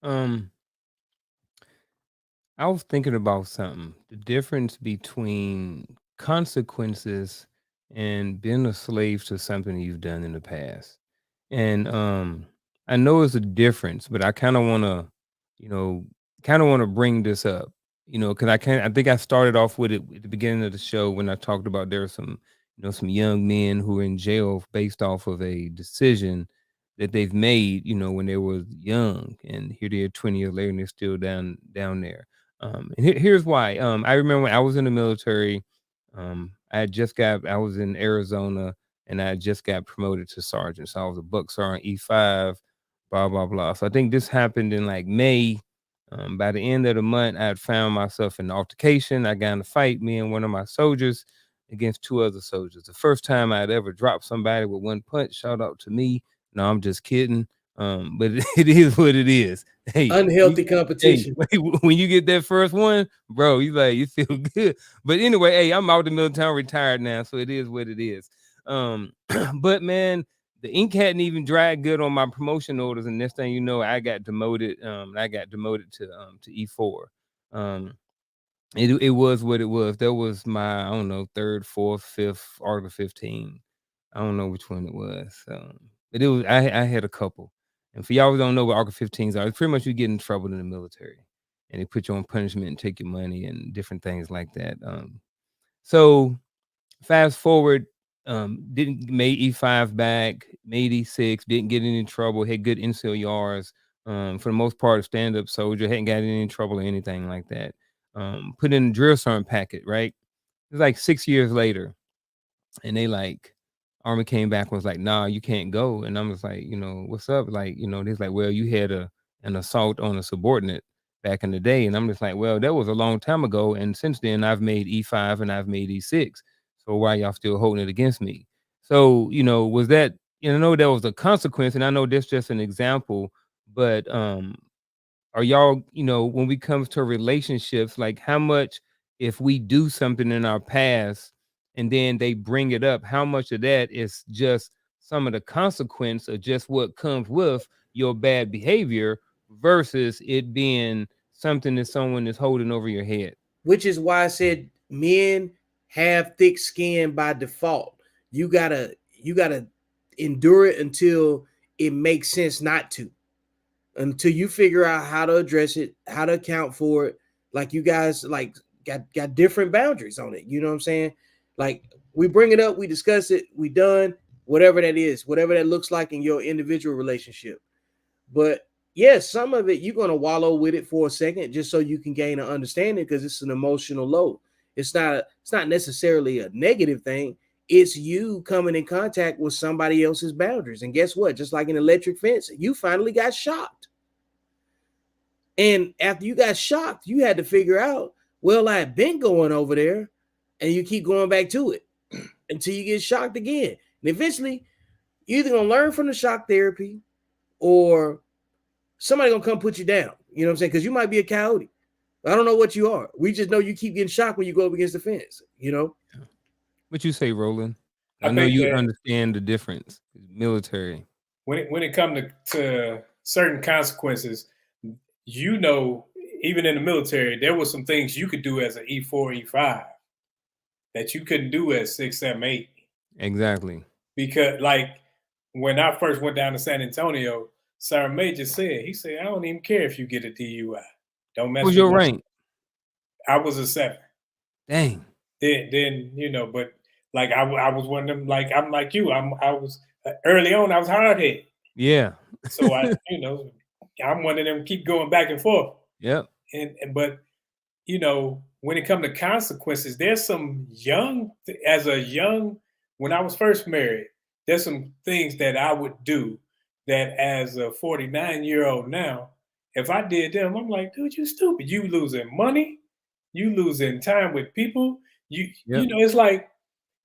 I was thinking about something. The difference between consequences and being a slave to something you've done in the past. And I know it's a difference, but I kind of want to, bring this up, because I think I started off with it at the beginning of the show when I talked about there are some, some young men who are in jail based off of a decision that they've made, when they were young, and here they are 20 years later and they're still down there. And here's why. I remember when I was in the military, I was in Arizona, and I just got promoted to sergeant. So I was a buck sergeant, E5, blah, blah, blah. So I think this happened in like May. By the end of the month, I had found myself in an altercation. I got in a fight, me and one of my soldiers, against 2 other soldiers. The first time I'd ever dropped somebody with one punch. Shout out to me. No, I'm just kidding. But it is what it is. Hey, unhealthy competition. Hey, when you get that first one, bro, you feel good. But anyway, hey, I'm out the military, retired now, so it is what it is. But man, the ink hadn't even dried good on my promotion orders, and next thing you know, I got demoted. I got demoted to E4. It was what it was. That was my, I don't know, 3rd, 4th, 5th, Article 15. I don't know which one it was. But it was I had a couple. And for y'all who don't know what Article 15s are, it's pretty much you get in trouble in the military, and they put you on punishment and take your money and different things like that. So fast forward, didn't made E5 back, made E6, didn't get in any trouble, had good NCO yards. For the most part, a stand-up soldier, hadn't got in any trouble or anything like that. Put in a drill sergeant packet, right? It was like 6 years later, and they like Army came back and was like, nah, you can't go. And I was like, what's up? Like, they're like, well, you had an assault on a subordinate back in the day. And I'm just like, well, that was a long time ago. And since then I've made E5 and I've made E6. So why y'all still holding it against me? So, was that, I know that was a consequence, and I know that's just an example, but are y'all, when we come to relationships, like how much, if we do something in our past and then they bring it up, how much of that is just some of the consequence of just what comes with your bad behavior versus it being something that someone is holding over your head? Which is why I said men have thick skin by default. You gotta endure it until it makes sense not to. Until you figure out how to address it, how to account for it. Like you guys like got different boundaries on it. You know what I'm saying? Like we bring it up, we discuss it, we done, whatever that is, whatever that looks like in your individual relationship. But yes, some of it you're gonna wallow with it for a second just so you can gain an understanding because it's an emotional load. It's not necessarily a negative thing. It's you coming in contact with somebody else's boundaries. And guess what? Just like an electric fence, you finally got shocked. And after you got shocked, you had to figure out, well, I've been going over there, and you keep going back to it until you get shocked again. And eventually, you're either gonna learn from the shock therapy or somebody gonna come put you down. You know what I'm saying? Because you might be a coyote. I don't know what you are. We just know you keep getting shocked when you go up against the fence, What you say, Roland? I I know think you that understand the difference. Military. when it comes to certain consequences, even in the military, there were some things you could do as an E4, E5 that you couldn't do as 6, 7, 8. Exactly. Because like when I first went down to San Antonio, Sergeant Major he said, I don't even care if you get a DUI. Don't mess What was with your me. rank? I was a 7. Dang. Then but like I was one of them, like I'm like you. I was early on, I was hard headed. Yeah. So I'm one of them keep going back and forth. Yep. But when it comes to consequences, there's some when I was first married, there's some things that I would do that as a 49-year-old now, if I did them, I'm like, dude, you stupid. You losing money, you losing time with people. It's like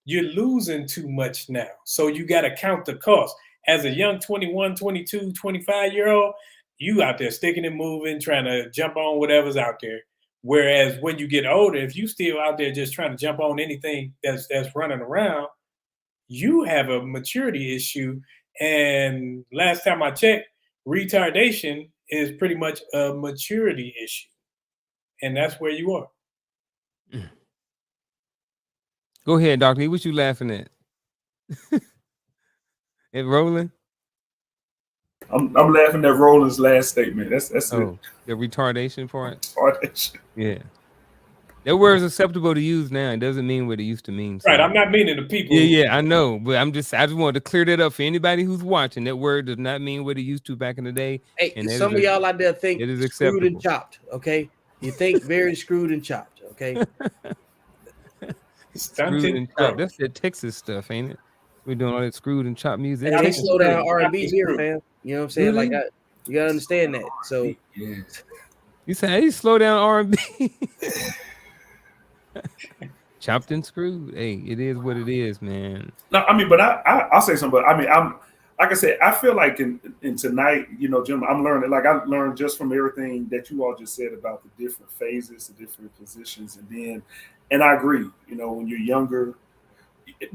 you're losing too much now. So you got to count the cost. As a young 21, 22, 25-year-old, you out there sticking and moving, trying to jump on whatever's out there. Whereas when you get older, if you still out there just trying to jump on anything that's running around, you have a maturity issue. And last time I checked, retardation is pretty much a maturity issue. And that's where you are. Go ahead, Doctor. What you laughing at? It rolling? I'm laughing at Roland's last statement. That's it. The retardation part. Retardation. Yeah, that word is acceptable to use now. It doesn't mean what it used to mean. So. Right. I'm not meaning the people. Yeah, I know, but I just wanted to clear that up for anybody who's watching. That word does not mean what it used to back in the day. Hey, and some of y'all out there think it is screwed acceptable. and chopped. Okay, you think very screwed and chopped. Okay. Screwed and chopped. That's that Texas stuff, ain't it? We're doing all that screwed and chopped music. They slow down R&B here, fam. You know what I'm saying? Like that. You gotta understand that. So you say, hey, slow down R&B. Chopped and screwed. Hey, it is what it is, man. No, I mean, but I'll say something. But I mean, I'm like I said, I feel like in tonight, Jim, I'm learning. Like I learned just from everything that you all just said about the different phases, the different positions, and I agree. When you're younger,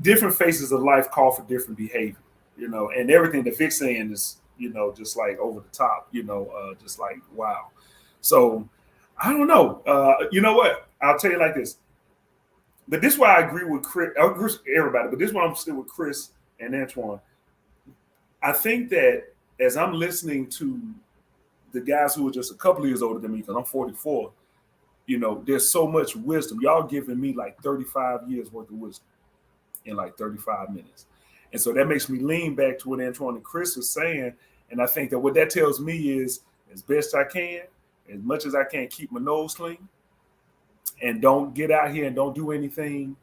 different phases of life call for different behavior. And everything that Vic's saying is, just like over the top. Just like wow. So I don't know. You know what? I'll tell you like this. But this is why I agree with Chris, everybody. But this is why I'm still with Chris and Antoine. I think that as I'm listening to the guys who are just a couple of years older than me, because I'm 44, there's so much wisdom. Y'all giving me like 35 years worth of wisdom. in like 35 minutes. And so that makes me lean back to what Antoine and Chris was saying. And I think that what that tells me is, as best I can, as much as I can, keep my nose clean and don't get out here and don't do anything,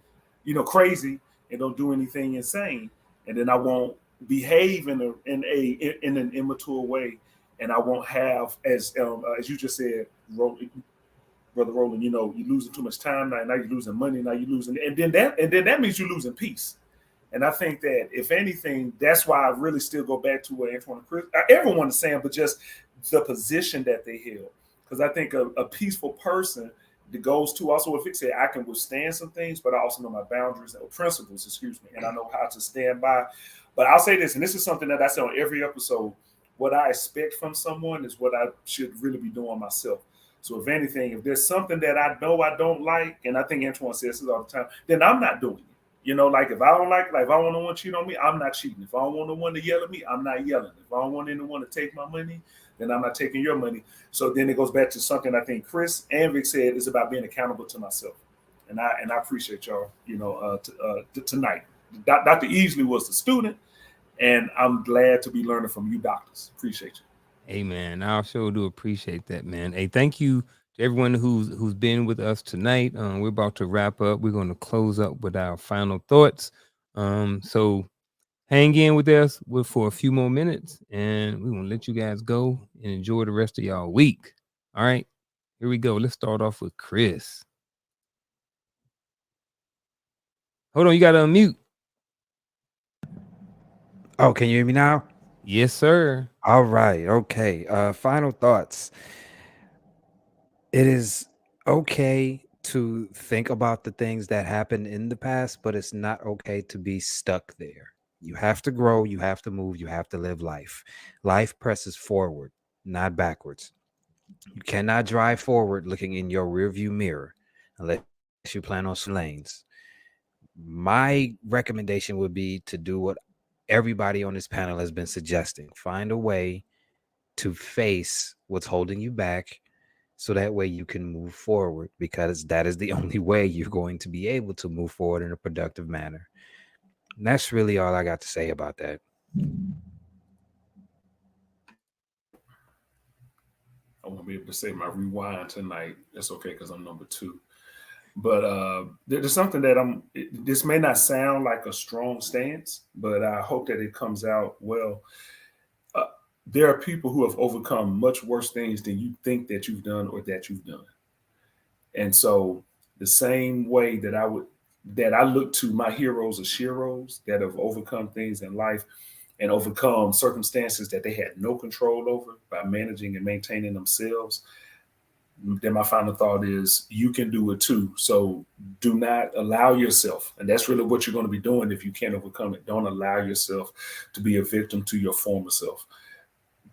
crazy, and don't do anything insane. And then I won't behave in an immature way, and I won't have, as you just said, Brother Roland, you're losing too much time now. Now you're losing money. Now you're losing, and then that means you're losing peace. And I think that if anything, that's why I really still go back to what Antoine and Chris, everyone is saying, but just the position that they held. Because I think a peaceful person that goes to also if it said I can withstand some things, but I also know my boundaries or principles, and I know how to stand by. But I'll say this, and this is something that I say on every episode: what I expect from someone is what I should really be doing myself. So if anything, if there's something that I know I don't like, and I think Antoine says this all the time, then I'm not doing it. Like if I don't like if I want no one to cheat on me, I'm not cheating. If I don't want no one to yell at me, I'm not yelling. If I don't want anyone to take my money, then I'm not taking your money. So then it goes back to something I think Chris and Vic said is about being accountable to myself. And I appreciate y'all, tonight. Dr. Easley was the student, and I'm glad to be learning from you doctors. Appreciate you. Hey man, I sure do appreciate that, man. Hey, thank you to everyone who's been with us tonight. We're about to wrap up. We're going to close up with our final thoughts. So hang in with us for a few more minutes, and we're going to let you guys go and enjoy the rest of y'all week. All right, here we go. Let's start off with Chris. Hold on, you got to unmute. Oh, can you hear me now? Yes, sir. All right. Okay. Final thoughts. It is okay to think about the things that happened in the past, but it's not okay to be stuck there. You have to grow, you have to move, you have to live life. Life presses forward, not backwards. You cannot drive forward looking in your rearview mirror unless you plan on switching lanes. My recommendation would be to do what everybody on this panel has been suggesting. Find a way to face what's holding you back so that way you can move forward, because that is the only way you're going to be able to move forward in a productive manner. And that's really all I got to say about that. I won't be able to say my rewind tonight. That's okay because I'm number 2. But there's something that this may not sound like a strong stance, but I hope that it comes out well. There are people who have overcome much worse things than you think that you've done or that you've done. And so the same way that I look to my heroes or sheroes that have overcome things in life and overcome circumstances that they had no control over by managing and maintaining themselves, then my final thought is you can do it too. So do not allow yourself, and that's really what you're going to be doing if you can't overcome it. Don't allow yourself to be a victim to your former self.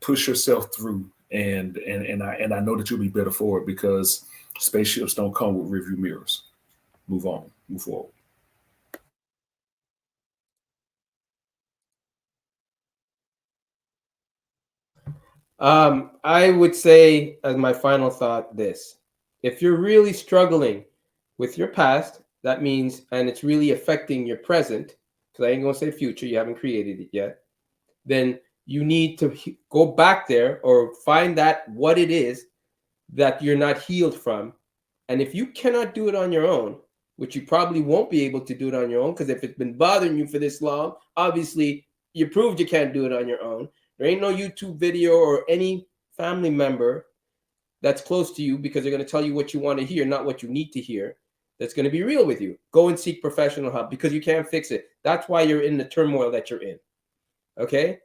Push yourself through, and I know that you'll be better for it, because spaceships don't come with rearview mirrors. Move on, move forward. I would say as my final thought this: if you're really struggling with your past, that means, and it's really affecting your present, because I ain't gonna say future, you haven't created it yet, then you need to go back there or find that what it is that you're not healed from. And if you cannot do it on your own, which you probably won't be able to do it on your own, because if it's been bothering you for this long, obviously you proved you can't do it on your own. There ain't no YouTube video or any family member that's close to you, because they're going to tell you what you want to hear, not what you need to hear, that's going to be real with you. Go and seek professional help, because you can't fix it. That's why you're in the turmoil that you're in. Okay?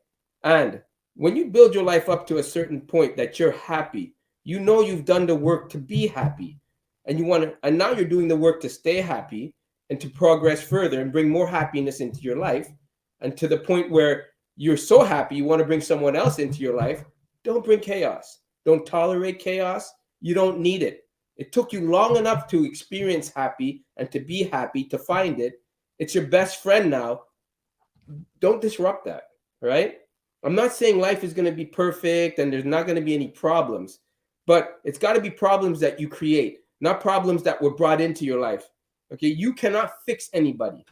And when you build your life up to a certain point that you're happy, you know you've done the work to be happy, and and now you're doing the work to stay happy and to progress further and bring more happiness into your life, and to the point where you're so happy you want to bring someone else into your life. Don't bring chaos. Don't tolerate chaos. You don't need it. It took you long enough to experience happy and to be happy, to find it. It's your best friend now. Don't disrupt that, right? I'm not saying life is going to be perfect and there's not going to be any problems, but it's got to be problems that you create, not problems that were brought into your life. Okay, you cannot fix anybody.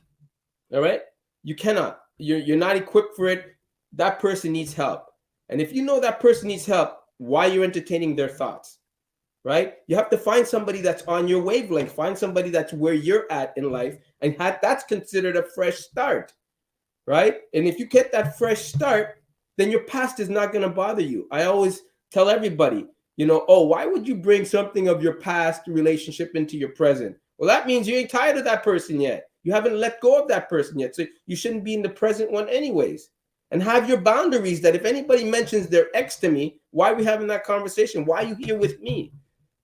All right? You cannot. You're not equipped for it. That person needs help. And if you know that person needs help, why you're entertaining their thoughts, right? You have to find somebody that's on your wavelength. Find somebody that's where you're at in life, and that's considered a fresh start, right? And if you get that fresh start, then your past is not going to bother you. I always tell everybody, oh, why would you bring something of your past relationship into your present? Well, that means you ain't tired of that person yet. You haven't let go of that person yet. So you shouldn't be in the present one anyways. And have your boundaries that if anybody mentions their ex to me, why are we having that conversation? Why are you here with me?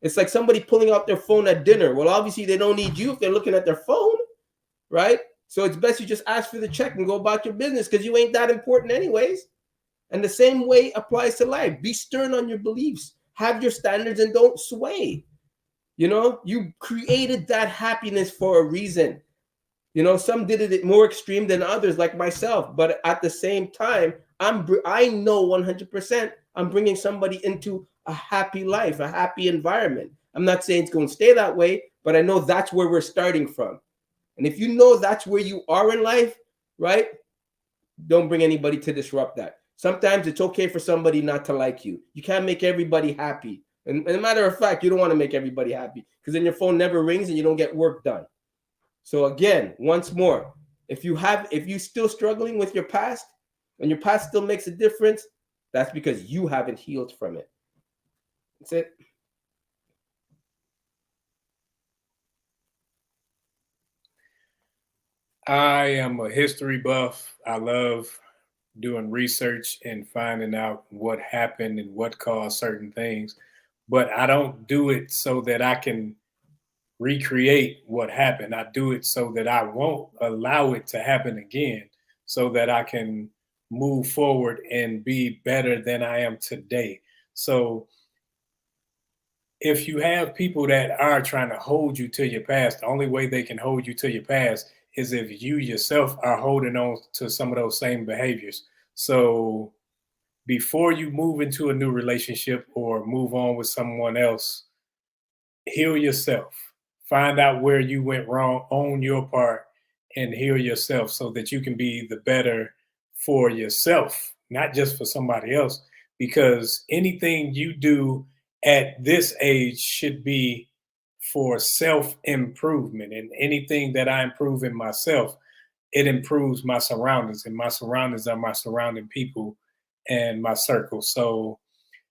It's like somebody pulling out their phone at dinner. Well, obviously they don't need you if they're looking at their phone, right? So it's best you just ask for the check and go about your business because you ain't that important anyways. And the same way applies to life. Be stern on your beliefs. Have your standards and don't sway. You created that happiness for a reason. Some did it more extreme than others, like myself. But at the same time, I know 100% I'm bringing somebody into a happy life, a happy environment. I'm not saying it's going to stay that way, but I know that's where we're starting from. And if you know that's where you are in life, right? Don't bring anybody to disrupt that. Sometimes it's okay for somebody not to like you. You can't make everybody happy. And as a matter of fact, you don't want to make everybody happy because then your phone never rings and you don't get work done. So again, once more, if you're still struggling with your past and your past still makes a difference, that's because you haven't healed from it. That's it. I am a history buff. I love doing research and finding out what happened and what caused certain things. But I don't do it so that I can recreate what happened. I do it so that I won't allow it to happen again, so that I can move forward and be better than I am today. So if you have people that are trying to hold you to your past, the only way they can hold you to your past is if you yourself are holding on to some of those same behaviors. So before you move into a new relationship or move on with someone else, heal yourself. Find out where you went wrong, own your part, and heal yourself so that you can be the better for yourself, not just for somebody else. Because anything you do at this age should be for self-improvement. And anything that I improve in myself, it improves my surroundings. And my surroundings are my surrounding people and my circle. So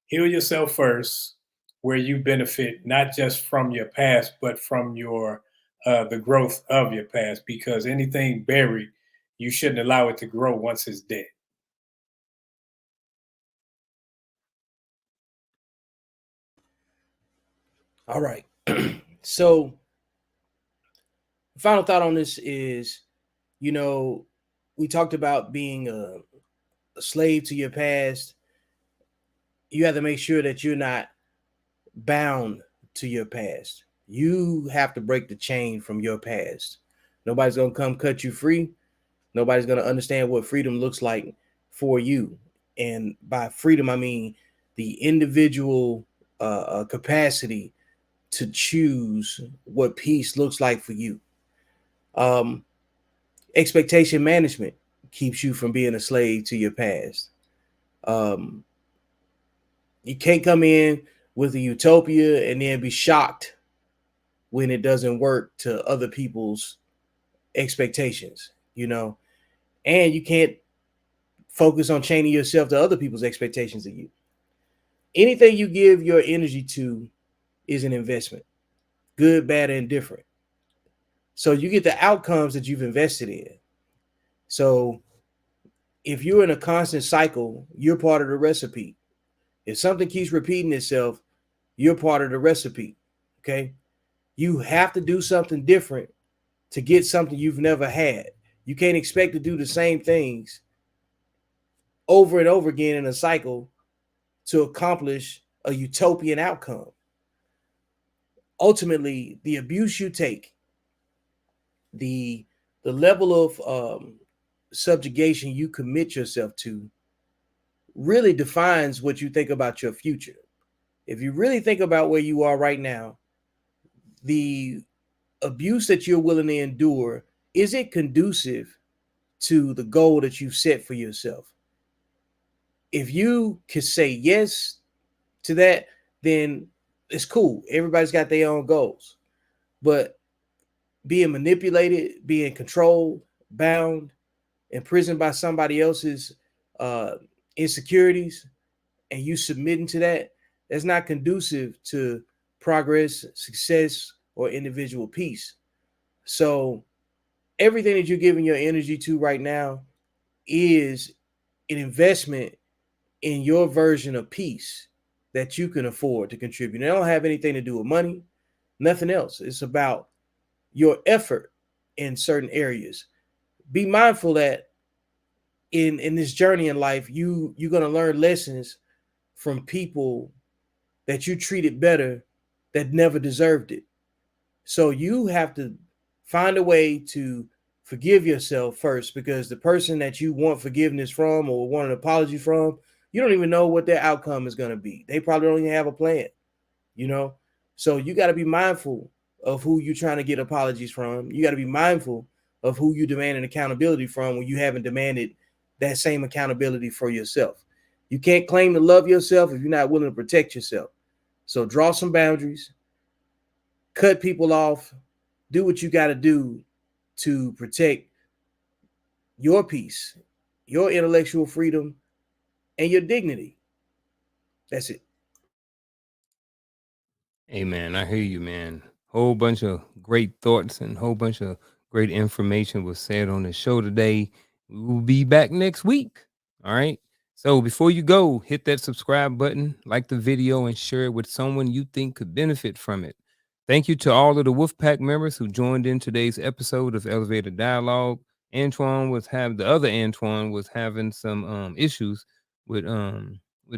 heal yourself first, where you benefit not just from your past, but from your the growth of your past. Because anything buried, you shouldn't allow it to grow once it's dead. All right. So, final thought on this is, we talked about being a slave to your past. You have to make sure that you're not bound to your past. You have to break the chain from your past. Nobody's going to come cut you free. Nobody's going to understand what freedom looks like for you. And by freedom, I mean the individual capacity to choose what peace looks like for you. Expectation management keeps you from being a slave to your past. You can't come in with a utopia and then be shocked when it doesn't work to other people's expectations, and you can't focus on chaining yourself to other people's expectations of you. Anything you give your energy to is an investment, good, bad, and different. So you get the outcomes that you've invested in. So if you're in a constant cycle, you're part of the recipe. If something keeps repeating itself, you're part of the recipe. Okay. You have to do something different to get something you've never had. You can't expect to do the same things over and over again in a cycle to accomplish a utopian outcome. Ultimately, the abuse you take, the level of subjugation you commit yourself to really defines what you think about your future. If you really think about where you are right now, the abuse that you're willing to endure, is it conducive to the goal that you set for yourself. If you can say yes to that, then it's cool. Everybody's got their own goals. But being manipulated, being controlled, bound, imprisoned by somebody else's insecurities, and you submitting to that, that's not conducive to progress, success, or individual peace. So everything that you're giving your energy to right now is an investment in your version of peace that you can afford to contribute. It don't have anything to do with money, nothing else. It's about your effort in certain areas. Be mindful that in this journey in life, you're going to learn lessons from people that you treated better that never deserved it. So you have to find a way to forgive yourself first, because the person that you want forgiveness from or want an apology from, you don't even know what their outcome is going to be. They probably don't even have a plan, you know? So you got to be mindful of who you're trying to get apologies from. You got to be mindful of who you demand an accountability from when you haven't demanded that same accountability for yourself. You can't claim to love yourself if you're not willing to protect yourself. So draw some boundaries, cut people off, do what you got to do to protect your peace, your intellectual freedom, and your dignity. That's it. Hey man, I hear you, man. Whole bunch of great thoughts and whole bunch of great information was said on the show today. We will be back next week. All right. So before you go, hit that subscribe button, like the video, and share it with someone you think could benefit from it. Thank you to all of the Wolfpack members who joined in today's episode of Elevator Dialogue. The other Antoine was having some issues with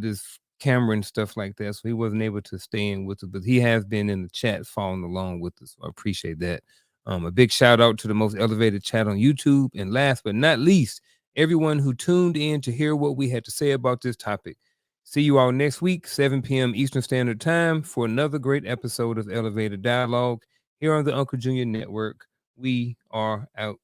his camera and stuff like that, so he wasn't able to stay in with us, but he has been in the chat following along with us. So I appreciate that. A big shout out to the most elevated chat on YouTube, and last but not least, everyone who tuned in to hear what we had to say about this topic. See you all next week, 7 p.m. Eastern Standard Time, for another great episode of Elevator Dialogue here on the Uncle Junior Network. We are out.